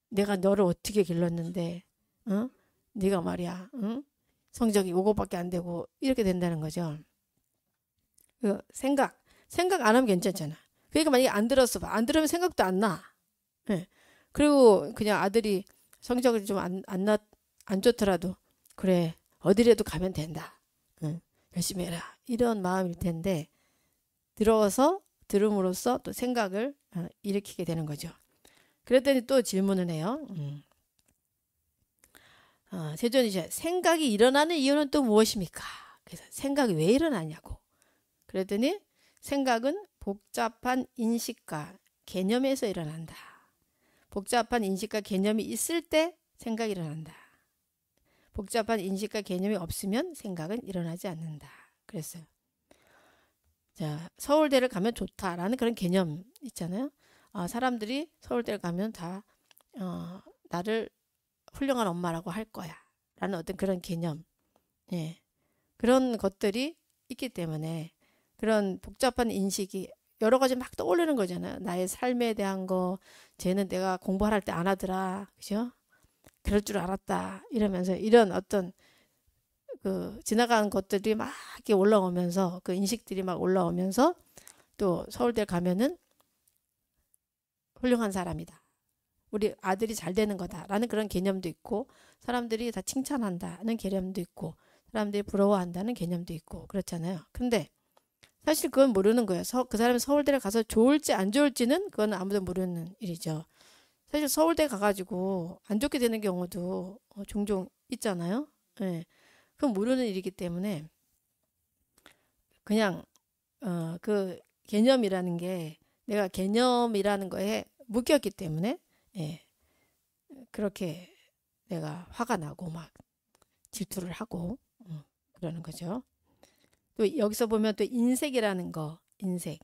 내가 너를 어떻게 길렀는데, 어? 네가 말이야, 응? 성적이 요거밖에 안 되고 이렇게 된다는 거죠. 그 생각 안 하면 괜찮잖아. 그러니까 만약에 안 들었어, 안 들으면 생각도 안 나. 예. 그리고 그냥 아들이 성적을 좀 안 좋더라도 그래 어디라도 가면 된다. 응. 열심히 해라. 이런 마음일 텐데 들음으로써 또 생각을 일으키게 되는 거죠. 그랬더니 또 질문을 해요. 세존이셔 생각이 일어나는 이유는 또 무엇입니까? 그래서 생각이 왜 일어나냐고. 그랬더니 생각은 복잡한 인식과 개념에서 일어난다. 복잡한 인식과 개념이 있을 때 생각이 일어난다. 복잡한 인식과 개념이 없으면 생각은 일어나지 않는다. 그랬어요. 자, 서울대를 가면 좋다라는 그런 개념 있잖아요. 사람들이 서울대를 가면 다 나를 훌륭한 엄마라고 할 거야. 라는 어떤 그런 개념. 예. 그런 것들이 있기 때문에 그런 복잡한 인식이 여러 가지 막 떠오르는 거잖아요. 나의 삶에 대한 거, 쟤는 내가 공부할 때 안 하더라. 그죠? 그럴 줄 알았다. 이러면서 이런 어떤 그 지나간 것들이 막 이렇게 올라오면서 그 인식들이 막 올라오면서 또 서울대 가면은 훌륭한 사람이다. 우리 아들이 잘 되는 거다라는 그런 개념도 있고 사람들이 다 칭찬한다는 개념도 있고 사람들이 부러워한다는 개념도 있고 그렇잖아요. 근데 사실 그건 모르는 거예요. 그 사람이 서울대를 가서 좋을지 안 좋을지는 그건 아무도 모르는 일이죠. 사실 서울대 가가지고 안 좋게 되는 경우도 종종 있잖아요. 예. 그건 모르는 일이기 때문에 그냥 그 개념이라는 게 내가 개념이라는 거에 묶였기 때문에 예. 그렇게 내가 화가 나고 막 질투를 하고 그러는 거죠. 또 여기서 보면 또 인색이라는 거, 인색.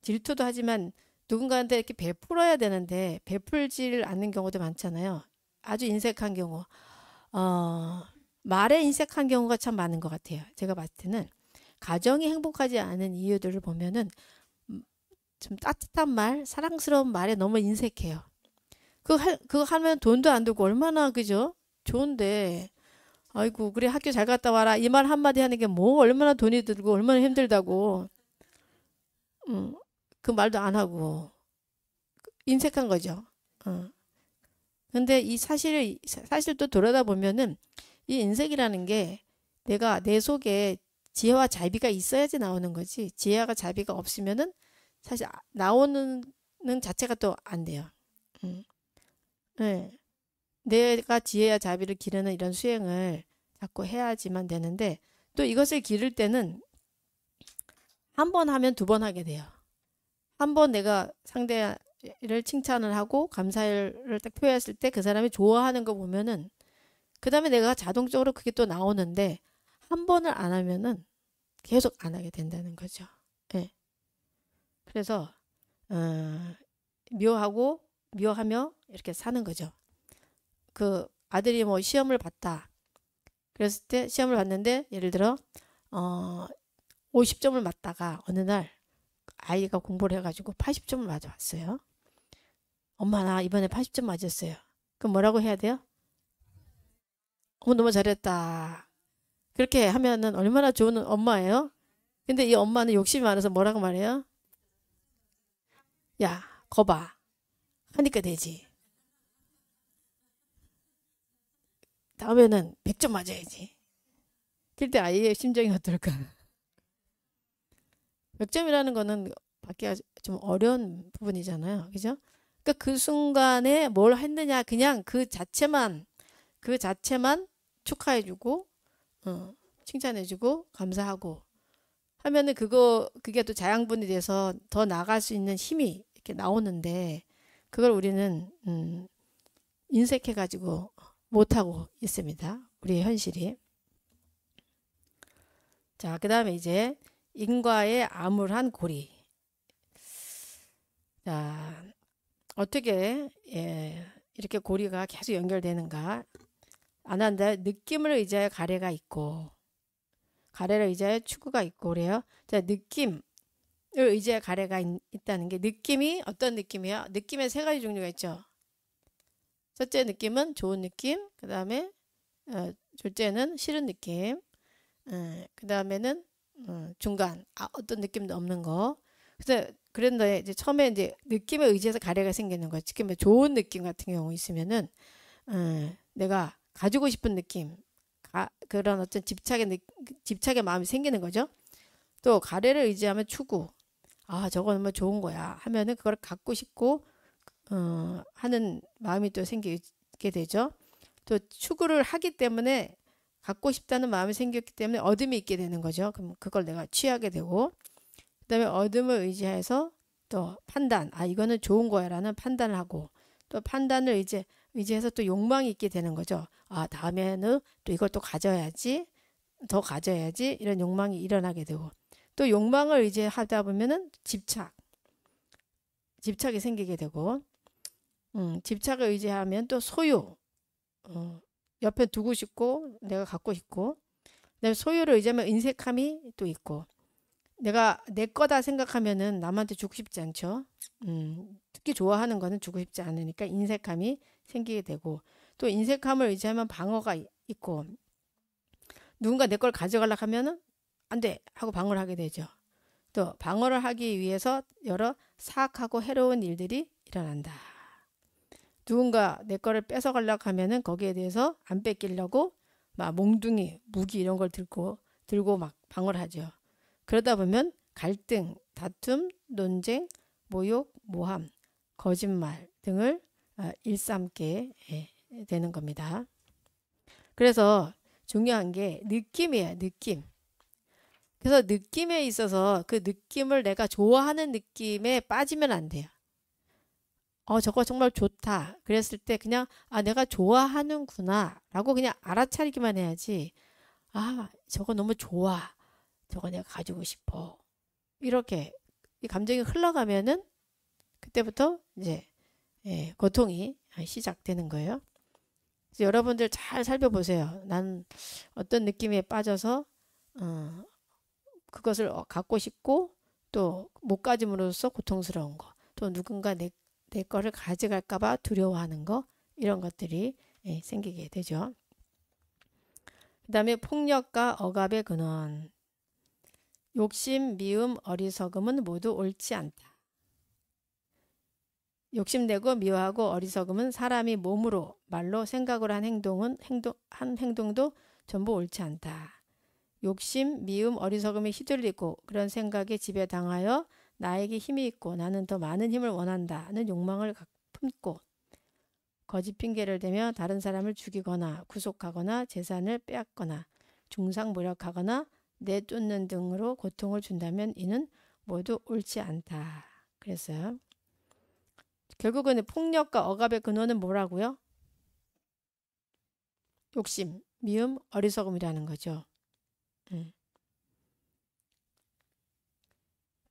질투도 하지만 누군가한테 이렇게 베풀어야 되는데 베풀지를 않는 경우도 많잖아요. 아주 인색한 경우. 말에 인색한 경우가 참 많은 것 같아요. 제가 봤을 때는 가정이 행복하지 않은 이유들을 보면은 좀 따뜻한 말, 사랑스러운 말에 너무 인색해요. 그거 하면 돈도 안 들고 얼마나 그죠? 좋은데 아이고 그래 학교 잘 갔다 와라 이 말 한마디 하는 게 뭐 얼마나 돈이 들고 얼마나 힘들다고 그 말도 안 하고 인색한 거죠. 근데 이 사실 또 돌아다 보면은 이 인색이라는 게 내가 내 속에 지혜와 자비가 있어야지 나오는 거지 지혜와 자비가 없으면은 사실 나오는 자체가 또 안 돼요. 음. 네. 내가 지혜와 자비를 기르는 이런 수행을 자꾸 해야지만 되는데 또 이것을 기를 때는 한 번 하면 두 번 하게 돼요. 한 번 내가 상대를 칭찬을 하고 감사를 딱 표했을 때 그 사람이 좋아하는 거 보면은 그 다음에 내가 자동적으로 그게 또 나오는데 한 번을 안 하면은 계속 안 하게 된다는 거죠. 네. 그래서 묘하고 묘하며 이렇게 사는 거죠. 그 아들이 뭐 시험을 봤다. 그랬을 때 시험을 봤는데 예를 들어 50점을 맞다가 어느 날 아이가 공부를 해가지고 80점을 맞아왔어요. 엄마 나 이번에 80점 맞았어요. 그럼 뭐라고 해야 돼요? 너무 잘했다. 그렇게 하면은 얼마나 좋은 엄마예요? 근데 이 엄마는 욕심이 많아서 뭐라고 말해요? 야, 거봐. 하니까 되지. 다음에는 100점 맞아야지. 그때 아이의 심정이 어떨까? 100점이라는 거는 받기가 좀 어려운 부분이잖아요. 그죠? 그러니까 그 순간에 뭘 했느냐, 그냥 그 자체만 축하해주고, 칭찬해주고, 감사하고 하면은 그게 또 자양분이 돼서 더 나갈 수 있는 힘이 이렇게 나오는데, 그걸 우리는, 인색해가지고 못하고 있습니다. 우리의 현실이. 자, 그 다음에 이제 인과의 암울한 고리. 자, 어떻게 이렇게 고리가 계속 연결되는가? 안 한다. 느낌을 의지하여 가래가 있고 가래를 의지하여 추구가 있고 그래요. 자, 느낌을 의지하여 가래가 있다는 게 느낌이 어떤 느낌이야? 느낌에 세 가지 종류가 있죠. 첫째 느낌은 좋은 느낌, 그 다음에 둘째는 싫은 느낌, 그 다음에는 중간 어떤 느낌도 없는 거. 그런데 이제 처음에 이제 느낌에 의지해서 가래가 생기는 거예요. 특히 뭐 좋은 느낌 같은 경우 있으면은 내가 가지고 싶은 느낌, 그런 어떤 집착의 마음이 생기는 거죠. 또 가래를 의지하면 추구. 저거 너무 좋은 거야 하면은 그걸 갖고 싶고 하는 마음이 또 생기게 되죠. 또 추구를 하기 때문에 갖고 싶다는 마음이 생겼기 때문에 얻음이 있게 되는 거죠. 그럼 그걸 내가 취하게 되고, 그다음에 얻음을 의지해서 또 판단, 이거는 좋은 거야라는 판단을 하고, 또 판단을 의지해서 또 욕망이 있게 되는 거죠. 다음에는 또 이걸 또 가져야지, 더 가져야지 이런 욕망이 일어나게 되고, 또 욕망을 의지하다 보면은 집착이 생기게 되고, 집착을 의지하면 또 소유, 옆에 두고 싶고 내가 갖고 싶고, 그다음에 소유를 의지하면 인색함이 또 있고, 내가 내 거다 생각하면은 남한테 주고 싶지 않죠. 특히 좋아하는 거는 주고 싶지 않으니까 인색함이 생기게 되고, 또 인색함을 의지하면 방어가 있고, 누군가 내 걸 가져가려고 하면은 안 돼 하고 방어를 하게 되죠. 또 방어를 하기 위해서 여러 사악하고 해로운 일들이 일어난다. 누군가 내 거를 뺏어가려고 하면은 거기에 대해서 안 뺏기려고 막 몽둥이, 무기 이런 걸 들고 막 방어를 하죠. 그러다 보면 갈등, 다툼, 논쟁, 모욕, 모함, 거짓말 등을 일삼게 되는 겁니다. 그래서 중요한 게 느낌이에요, 느낌. 그래서 느낌에 있어서 그 느낌을 내가 좋아하는 느낌에 빠지면 안 돼요. 저거 정말 좋다. 그랬을 때 그냥 내가 좋아하는구나 라고 그냥 알아차리기만 해야지. 저거 너무 좋아. 저거 내가 가지고 싶어. 이렇게 이 감정이 흘러가면은 그때부터 이제 고통이 시작되는 거예요. 그래서 여러분들 잘 살펴보세요. 난 어떤 느낌에 빠져서 그것을 갖고 싶고 또 못 가짐으로써 고통스러운 거, 또 누군가 내 거를 가져갈까봐 두려워하는 거, 이런 것들이 생기게 되죠. 그 다음에 폭력과 억압의 근원. 욕심, 미움, 어리석음은 모두 옳지 않다. 욕심내고 미워하고 어리석음은 사람이 몸으로, 말로, 생각으로 한 행동도 전부 옳지 않다. 욕심, 미움, 어리석음에 휘둘리고 그런 생각에 지배당하여 나에게 힘이 있고 나는 더 많은 힘을 원한다는 욕망을 품고 거짓 핑계를 대며 다른 사람을 죽이거나 구속하거나 재산을 빼앗거나 중상모략하거나 내쫓는 등으로 고통을 준다면 이는 모두 옳지 않다. 그랬어요. 결국은 폭력과 억압의 근원은 뭐라고요? 욕심, 미움, 어리석음이라는 거죠.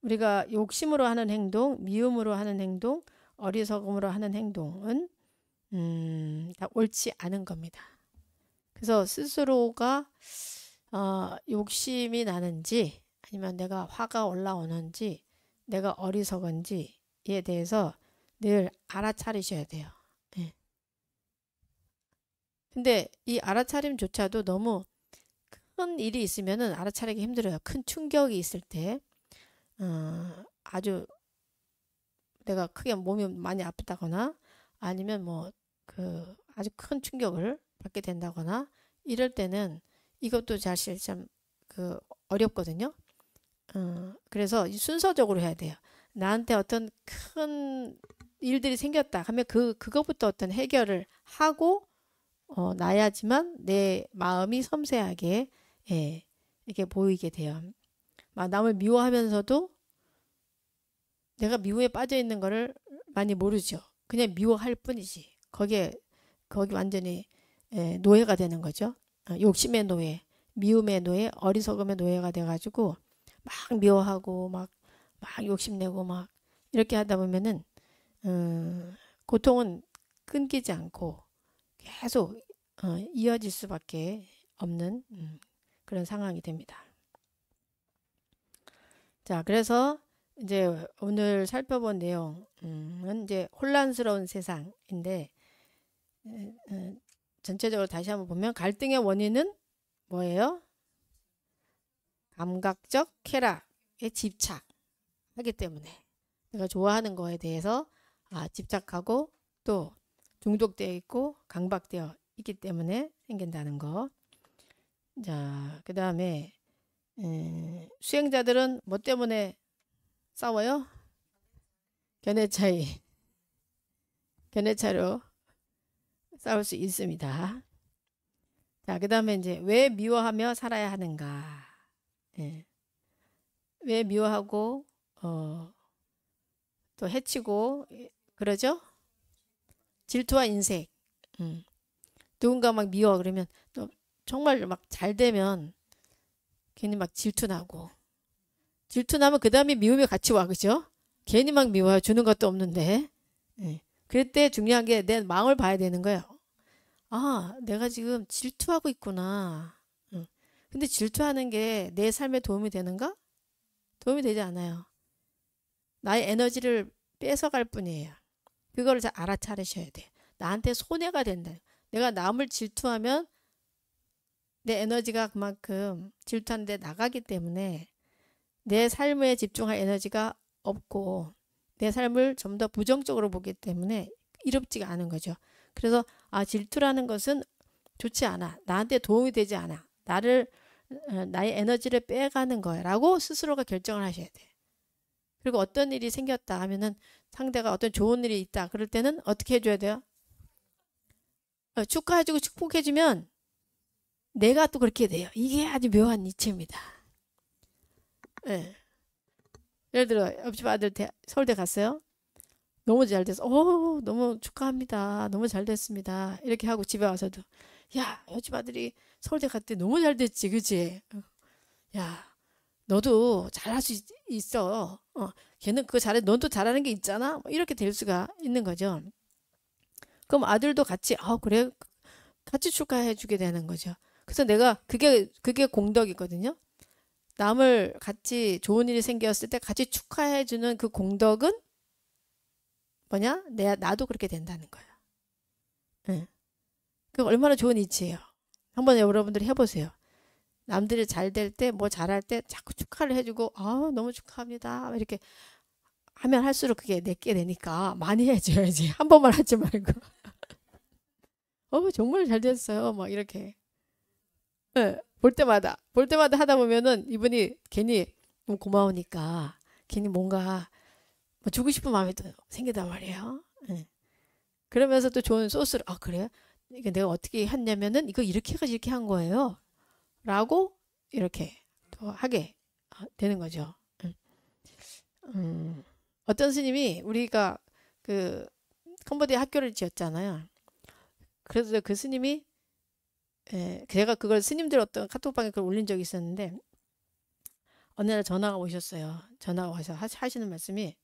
우리가 욕심으로 하는 행동, 미움으로 하는 행동, 어리석음으로 하는 행동은 다 옳지 않은 겁니다. 그래서 스스로가 욕심이 나는지 아니면 내가 화가 올라오는지 내가 어리석은지에 대해서 늘 알아차리셔야 돼요. 예. 근데 이 알아차림조차도 너무 큰 일이 있으면은 알아차리기 힘들어요. 큰 충격이 있을 때 아주 내가 크게 몸이 많이 아프다거나 아니면 뭐 그 아주 큰 충격을 받게 된다거나 이럴 때는 이것도 사실 참 그 어렵거든요. 그래서 순서적으로 해야 돼요. 나한테 어떤 큰 일들이 생겼다 하면 그것부터 어떤 해결을 하고 나야지만 내 마음이 섬세하게 예, 이렇게 보이게 돼요. 막 남을 미워하면서도 내가 미움에 빠져 있는 거를 많이 모르죠. 그냥 미워할 뿐이지. 거기 완전히 노예가 되는 거죠. 욕심의 노예, 미움의 노예, 어리석음의 노예가 돼가지고 막 미워하고 막 욕심내고 막 이렇게 하다 보면은 고통은 끊기지 않고 계속 이어질 수밖에 없는 그런 상황이 됩니다. 자, 그래서 이제 오늘 살펴본 내용은 이제 혼란스러운 세상인데 전체적으로 다시 한번 보면 갈등의 원인은 뭐예요? 감각적 쾌락에 집착하기 때문에 내가 좋아하는 거에 대해서 집착하고 또 중독되어 있고 강박되어 있기 때문에 생긴다는 거. 자, 그 다음에 수행자들은 뭐 때문에 싸워요? 견해 차이, 견해 차로 싸울 수 있습니다. 자, 그 다음에 이제 왜 미워하며 살아야 하는가? 예. 왜 미워하고 또 해치고 그러죠? 질투와 인색. 음. 누군가 막 미워 그러면 또 정말 막 잘 되면 괜히 막 질투나고 질투나면 그 다음에 미움이 같이 와 그죠? 괜히 막 미워요. 주는 것도 없는데. 예. 그럴 때 중요한 게 내 마음을 봐야 되는 거예요. 내가 지금 질투하고 있구나. 응. 근데 질투하는 게 내 삶에 도움이 되는가? 도움이 되지 않아요. 나의 에너지를 뺏어갈 뿐이에요. 그거를 잘 알아차리셔야 돼. 나한테 손해가 된다. 내가 남을 질투하면 내 에너지가 그만큼 질투하는데 나가기 때문에 내 삶에 집중할 에너지가 없고 내 삶을 좀 더 부정적으로 보기 때문에 이롭지가 않은 거죠. 그래서 질투라는 것은 좋지 않아. 나한테 도움이 되지 않아. 나의 에너지를 빼가는 거야라고 스스로가 결정을 하셔야 돼. 그리고 어떤 일이 생겼다 하면은 상대가 어떤 좋은 일이 있다. 그럴 때는 어떻게 해줘야 돼요? 축하해주고 축복해주면 내가 또 그렇게 돼요. 이게 아주 묘한 이치입니다. 네. 예를 들어 옆집 아들 서울대 갔어요. 너무 잘 됐어. 너무 축하합니다. 너무 잘 됐습니다. 이렇게 하고 집에 와서도 야, 옆집 아들이 서울대 갔대. 너무 잘 됐지, 그치? 야, 너도 잘할 수 있어. 걔는 그거 잘해. 넌 또 잘하는 게 있잖아. 뭐 이렇게 될 수가 있는 거죠. 그럼 아들도 같이 그래 같이 축하해 주게 되는 거죠. 그래서 내가 그게 공덕이거든요. 남을 같이 좋은 일이 생겼을 때 같이 축하해 주는 그 공덕은 뭐냐? 나도 그렇게 된다는 거예요. 네. 그 얼마나 좋은 이치예요. 한번 여러분들이 해보세요. 남들이 잘 될 때, 뭐 잘할 때 자꾸 축하를 해주고, 너무 축하합니다. 이렇게 하면 할수록 그게 내게 되니까 많이 해줘야지. 한 번만 하지 말고. 정말 잘 됐어요. 막 이렇게. 네, 볼 때마다 하다 보면은 이분이 괜히 너무 고마우니까 괜히 뭔가 뭐 주고 싶은 마음이 또 생기단 말이에요. 네. 그러면서 또 좋은 소스를, 그래? 이게 내가 어떻게 했냐면은 이거 이렇게 해가지고 이렇게 한 거예요. 라고 이렇게 또 하게 되는 거죠. 어떤 스님이 우리가 그 캄보디아 학교를 지었잖아요. 그래서 그 스님이 제가 그걸 스님들 어떤 카톡방에 그걸 올린 적이 있었는데 어느 날 전화가 오셨어요. 전화가 와서 하시는 말씀이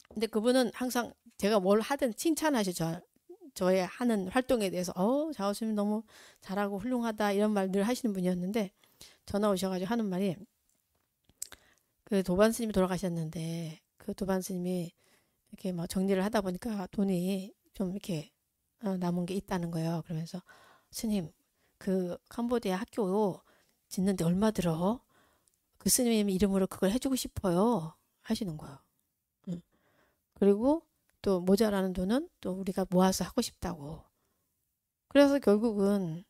근데 그분은 항상 제가 뭘 하든 칭찬하시죠. 저의 하는 활동에 대해서 자오스님 너무 잘하고 훌륭하다 이런 말 늘 하시는 분이었는데 전화 오셔가지고 하는 말이 그 도반 스님이 돌아가셨는데 그 도반 스님이 이렇게 막 정리를 하다 보니까 돈이 좀 이렇게 남은 게 있다는 거예요. 그러면서 스님 그 캄보디아 학교 짓는데 얼마 들어? 그 스님 이름으로 그걸 해주고 싶어요. 하시는 거예요. 응. 그리고 또 모자라는 돈은 또 우리가 모아서 하고 싶다고. 그래서 결국은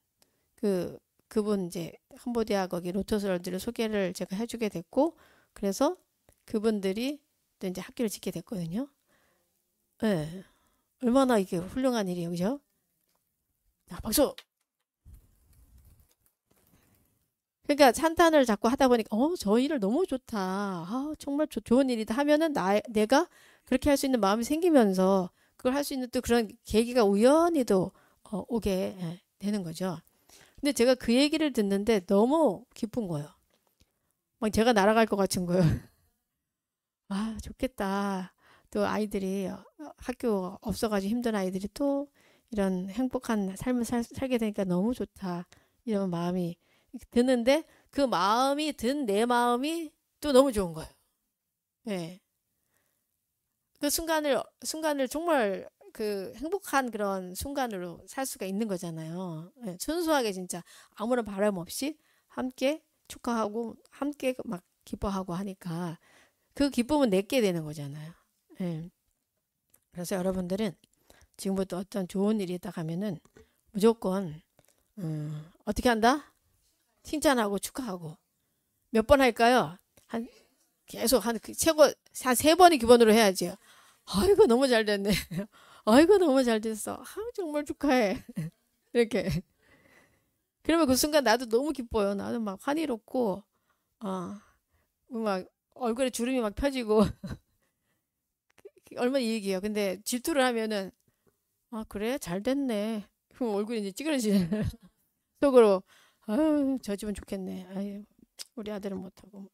그 그분 이제 캄보디아 거기 로터스월드를 소개를 제가 해주게 됐고 그래서 그분들이 또 이제 학교를 짓게 됐거든요. 네. 얼마나 이게 훌륭한 일이에요, 그죠? 자, 박수. 그러니까 찬탄을 자꾸 하다 보니까 저 일을 너무 좋다. 정말 좋은 일이다 하면은 내가 그렇게 할 수 있는 마음이 생기면서 그걸 할 수 있는 또 그런 계기가 우연히도 오게 되는 거죠. 근데 제가 그 얘기를 듣는데 너무 기쁜 거예요. 막 제가 날아갈 것 같은 거예요. 좋겠다. 또 아이들이 학교 없어가지고 힘든 아이들이 또 이런 행복한 삶을 살게 되니까 너무 좋다. 이런 마음이 드는데 그 마음이 든 내 마음이 또 너무 좋은 거예요. 예. 그 순간을 정말 그 행복한 그런 순간으로 살 수가 있는 거잖아요. 예. 순수하게 진짜 아무런 바람 없이 함께 축하하고 함께 막 기뻐하고 하니까 그 기쁨은 내게 되는 거잖아요. 예. 그래서 여러분들은 지금부터 어떤 좋은 일이 있다 하면은 무조건 어떻게 한다? 칭찬하고 축하하고 몇 번 할까요? 한 계속 최고 한 세 번이 기본으로 해야지요. 아이고 너무 잘 됐네. 아이고 너무 잘 됐어. 정말 축하해. 이렇게. 그러면 그 순간 나도 너무 기뻐요. 나도 막 환희롭고 막 얼굴에 주름이 막 펴지고 얼마나 이익이에요. 근데 질투를 하면은 그래 잘 됐네. 그럼 얼굴이 이제 찌그러지잖아요. 속으로 저 집은 좋겠네. 우리 아들은 못하고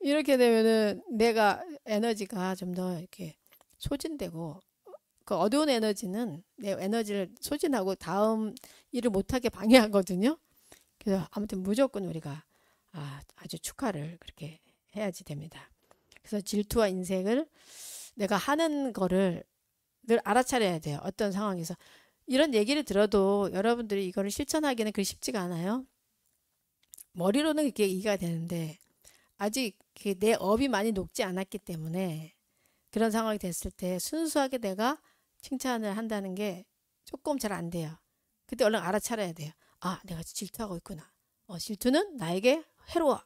이렇게 되면은 내가 에너지가 좀 더 이렇게 소진되고 그 어두운 에너지는 내 에너지를 소진하고 다음 일을 못하게 방해하거든요. 그래서 아무튼 무조건 우리가 아주 축하를 그렇게 해야지 됩니다. 그래서 질투와 인색을 내가 하는 거를 늘 알아차려야 돼요. 어떤 상황에서. 이런 얘기를 들어도 여러분들이 이거를 실천하기는 그리 쉽지가 않아요. 머리로는 이게 이해가 되는데 아직 내 업이 많이 녹지 않았기 때문에 그런 상황이 됐을 때 순수하게 내가 칭찬을 한다는 게 조금 잘 안 돼요. 그때 얼른 알아차려야 돼요. 내가 질투하고 있구나. 질투는 나에게 해로워.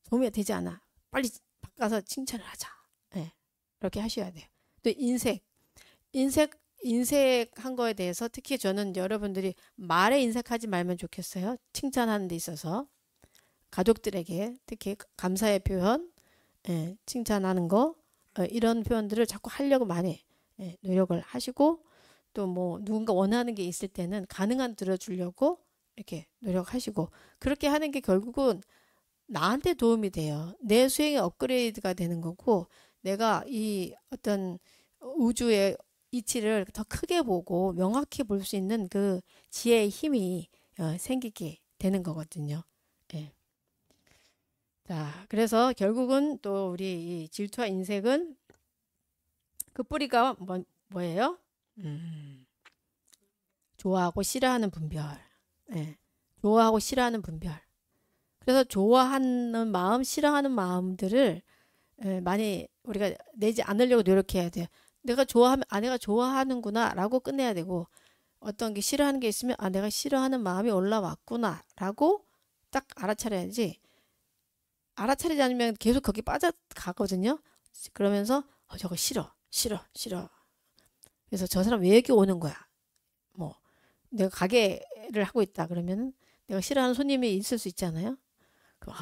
도움이 되지 않아. 빨리 바꿔서 칭찬을 하자. 네, 그렇게 하셔야 돼요. 또 인색, 인색한 거에 대해서 특히 저는 여러분들이 말에 인색하지 말면 좋겠어요. 칭찬하는 데 있어서. 가족들에게 특히 감사의 표현, 칭찬하는 거, 이런 표현들을 자꾸 하려고 많이 노력을 하시고 또 뭐 누군가 원하는 게 있을 때는 가능한 들어주려고 이렇게 노력하시고 그렇게 하는 게 결국은 나한테 도움이 돼요. 내 수행의 업그레이드가 되는 거고 내가 이 어떤 우주의 이치를 더 크게 보고 명확히 볼 수 있는 그 지혜의 힘이 생기게 되는 거거든요. 예. 자, 그래서 결국은 또 우리 이 질투와 인색은 그 뿌리가 뭐예요? 음, 좋아하고 싫어하는 분별. 예. 좋아하고 싫어하는 분별. 그래서 좋아하는 마음, 싫어하는 마음들을 많이 우리가 내지 않으려고 노력해야 돼요. 내가 좋아하는구나 라고 끝내야 되고 어떤 게 싫어하는 게 있으면 내가 싫어하는 마음이 올라왔구나 라고 딱 알아차려야지 알아차리지 않으면 계속 거기 빠져가거든요. 그러면서 저거 싫어 싫어 싫어 그래서 저 사람 왜 여기 오는 거야 뭐 내가 가게를 하고 있다 그러면 내가 싫어하는 손님이 있을 수 있잖아요.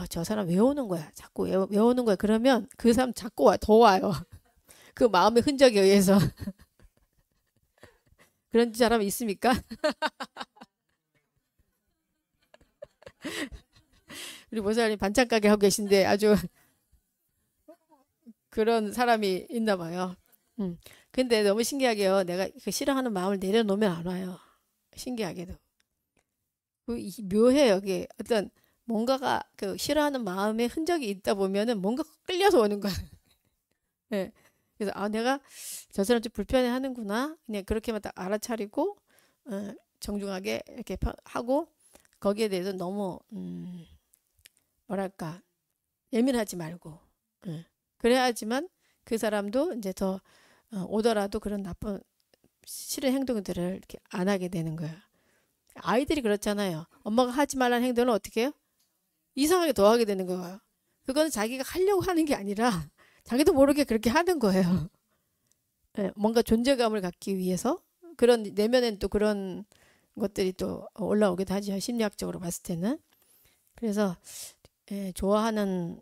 저 사람 왜 오는 거야 자꾸 왜 오는 거야 그러면 그 사람 자꾸 더 와요. 그 마음의 흔적에 의해서 그런 사람 있습니까? 우리 모사님 반찬 가게 하고 계신데 아주 그런 사람이 있나 봐요. 음. 근데 너무 신기하게요. 내가 그 싫어하는 마음을 내려놓으면 안 와요. 신기하게도. 묘해요. 이게 어떤 뭔가가 그 싫어하는 마음의 흔적이 있다 보면은 뭔가 끌려서 오는 거야. 예. 그래서 아 내가 저 사람 좀 불편해 하는구나. 그냥 그렇게만 딱 알아차리고 정중하게 이렇게 하고 거기에 대해서 너무 뭐랄까 예민하지 말고 그래야지만 그 사람도 이제 더 오더라도 그런 나쁜 싫은 행동들을 이렇게 안 하게 되는 거야. 아이들이 그렇잖아요. 엄마가 하지 말라는 행동을 어떻게 해요? 이상하게 더 하게 되는 거예요. 그건 자기가 하려고 하는 게 아니라 자기도 모르게 그렇게 하는 거예요. 예, 뭔가 존재감을 갖기 위해서 그런 내면엔 또 그런 것들이 또 올라오기도 하죠. 심리학적으로 봤을 때는. 그래서 좋아하는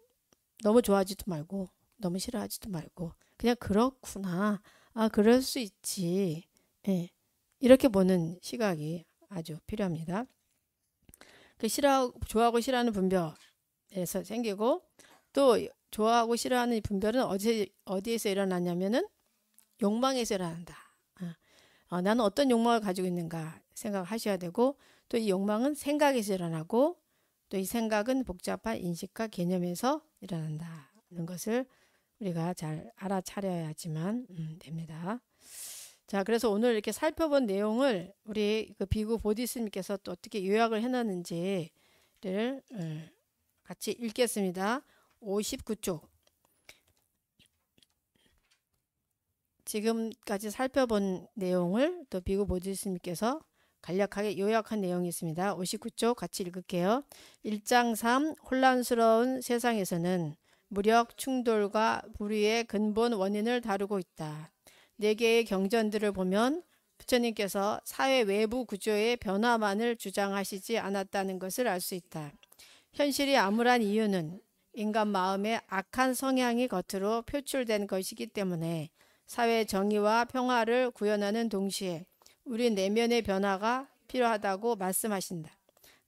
너무 좋아하지도 말고 너무 싫어하지도 말고 그냥 그렇구나. 아, 그럴 수 있지. 예, 이렇게 보는 시각이 아주 필요합니다. 그 싫어하고 좋아하고 싫어하는 분별에서 생기고 또 좋아하고 싫어하는 분별은 어디에서 일어나냐면은 욕망에서 일어난다. 나는 어떤 욕망을 가지고 있는가 생각하셔야 되고 또 이 욕망은 생각에서 일어나고 또 이 생각은 복잡한 인식과 개념에서 일어난다는 것을 우리가 잘 알아차려야지만 됩니다. 자, 그래서 오늘 이렇게 살펴본 내용을 우리 그 비구 보디스님께서 또 어떻게 요약을 해놨는지를 같이 읽겠습니다. 59쪽. 지금까지 살펴본 내용을 또 비구 보디스님께서 간략하게 요약한 내용이 있습니다. 59쪽 같이 읽을게요. 1장 3 혼란스러운 세상에서는 무력, 충돌과 불의의 근본 원인을 다루고 있다. 4개의 경전들을 보면 부처님께서 사회 외부 구조의 변화만을 주장하시지 않았다는 것을 알 수 있다. 현실이 암울한 이유는 인간 마음의 악한 성향이 겉으로 표출된 것이기 때문에 사회 정의와 평화를 구현하는 동시에 우리 내면의 변화가 필요하다고 말씀하신다.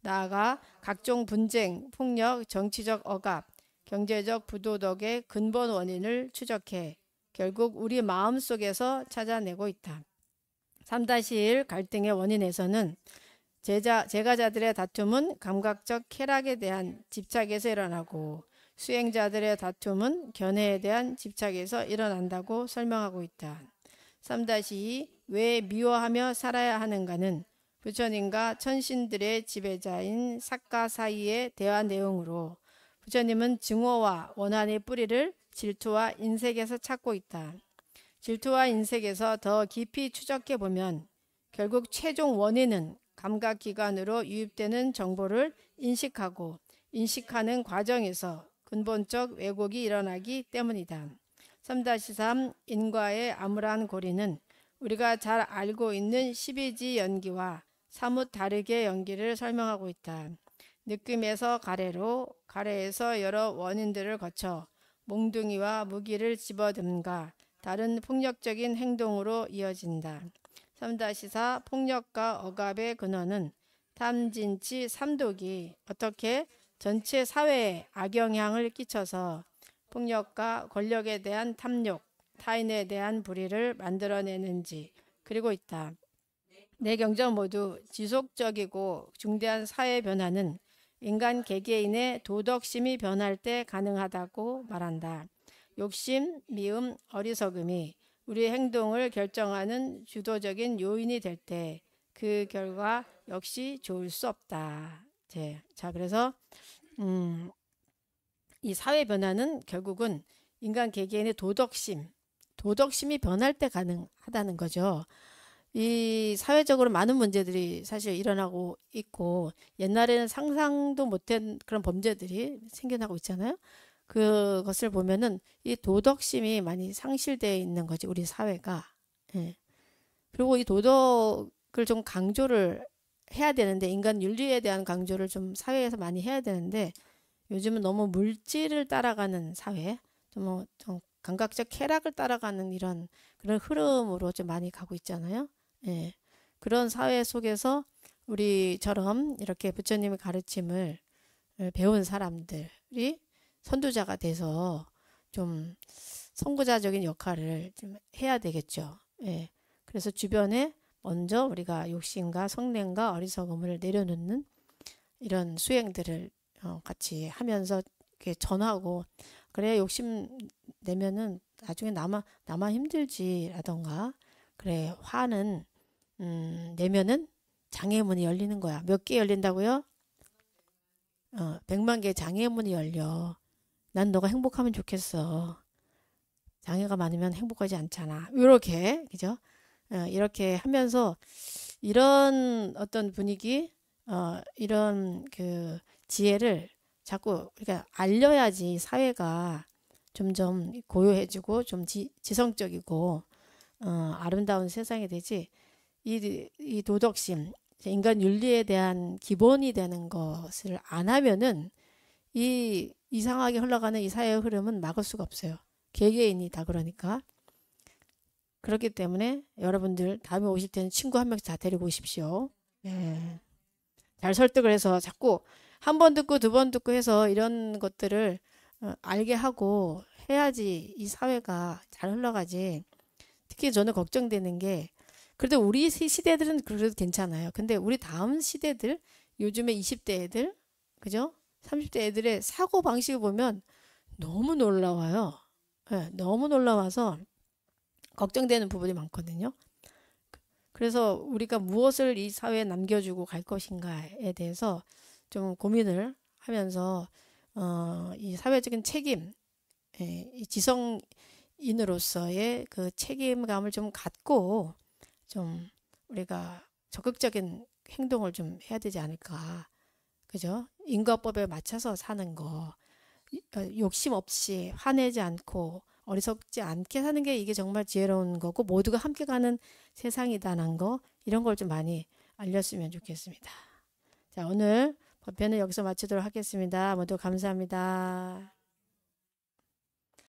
나아가 각종 분쟁, 폭력, 정치적 억압, 경제적 부도덕의 근본 원인을 추적해 결국 우리 마음속에서 찾아내고 있다. 3-1 갈등의 원인에서는 제가자들의 다툼은 감각적 쾌락에 대한 집착에서 일어나고 수행자들의 다툼은 견해에 대한 집착에서 일어난다고 설명하고 있다. 3-2 왜 미워하며 살아야 하는가는 부처님과 천신들의 지배자인 삭가 사이의 대화 내용으로 부처님은 증오와 원한의 뿌리를 질투와 인색에서 찾고 있다. 질투와 인색에서 더 깊이 추적해 보면 결국 최종 원인은 감각기관으로 유입되는 정보를 인식하고 인식하는 과정에서 근본적 왜곡이 일어나기 때문이다. 3-3 인과의 암울한 고리는 우리가 잘 알고 있는 12지 연기와 사뭇 다르게 연기를 설명하고 있다. 느낌에서 가래로, 가래에서 여러 원인들을 거쳐 몽둥이와 무기를 집어든가 다른 폭력적인 행동으로 이어진다. 3-4 폭력과 억압의 근원은 탐진치 삼독이 어떻게 전체 사회에 악영향을 끼쳐서 폭력과 권력에 대한 탐욕, 타인에 대한 불의를 만들어내는지 그리고 있다. 네 경전 모두 지속적이고 중대한 사회 변화는 인간 개개인의 도덕심이 변할 때 가능하다고 말한다. 욕심, 미움, 어리석음이 우리의 행동을 결정하는 주도적인 요인이 될 때 그 결과 역시 좋을 수 없다. 자, 그래서 이 사회 변화는 결국은 인간 개개인의 도덕심이 변할 때 가능하다는 거죠. 이 사회적으로 많은 문제들이 사실 일어나고 있고 옛날에는 상상도 못한 그런 범죄들이 생겨나고 있잖아요. 그것을 보면은 이 도덕심이 많이 상실되어 있는 거지 우리 사회가. 예. 그리고 이 도덕을 좀 강조를 해야 되는데 인간 윤리에 대한 강조를 좀 사회에서 많이 해야 되는데 요즘은 너무 물질을 따라가는 사회, 좀 감각적 쾌락을 따라가는 이런 그런 흐름으로 좀 많이 가고 있잖아요. 예. 그런 사회 속에서 우리처럼 이렇게 부처님의 가르침을 배운 사람들이 선두자가 돼서 좀 선구자적인 역할을 좀 해야 되겠죠. 예. 그래서 주변에 먼저 우리가 욕심과 성냄과 어리석음을 내려놓는 이런 수행들을 같이 하면서 이렇게 전하고, 그래야 욕심 내면은 나중에 나만 힘들지라던가, 그래 화는 내면은 장애문이 열리는 거야. 몇 개 열린다고요? 100만 개 장애문이 열려. 난 너가 행복하면 좋겠어. 장애가 많으면 행복하지 않잖아. 이렇게, 그죠? 이렇게 하면서 이런 어떤 분위기, 이런 그 지혜를 자꾸 우리가 알려야지 사회가 점점 고요해지고 좀 지성적이고 아름다운 세상이 되지. 이 도덕심, 인간 윤리에 대한 기본이 되는 것을 안 하면은 이 이상하게 흘러가는 이 사회의 흐름은 막을 수가 없어요. 개개인이 다 그러니까. 그렇기 때문에 여러분들 다음에 오실 때는 친구 한 명씩 다 데리고 오십시오. 예. 잘 설득을 해서 자꾸 한 번 듣고 두 번 듣고 해서 이런 것들을 알게 하고 해야지 이 사회가 잘 흘러가지. 특히 저는 걱정되는 게, 그래도 우리 시대들은 그래도 괜찮아요. 근데 우리 다음 시대들, 요즘에 20대 애들, 그죠? 30대 애들의 사고 방식을 보면 너무 놀라워요. 예, 너무 놀라워서 걱정되는 부분이 많거든요. 그래서 우리가 무엇을 이 사회에 남겨주고 갈 것인가에 대해서 좀 고민을 하면서 이 사회적인 책임, 이 지성인으로서의 그 책임감을 좀 갖고 좀 우리가 적극적인 행동을 좀 해야 되지 않을까. 그죠? 인과법에 맞춰서 사는 거, 욕심 없이 화내지 않고 어리석지 않게 사는 게 이게 정말 지혜로운 거고 모두가 함께 가는 세상이다는 거, 이런 걸 좀 많이 알렸으면 좋겠습니다. 자, 오늘 법회는 여기서 마치도록 하겠습니다. 모두 감사합니다.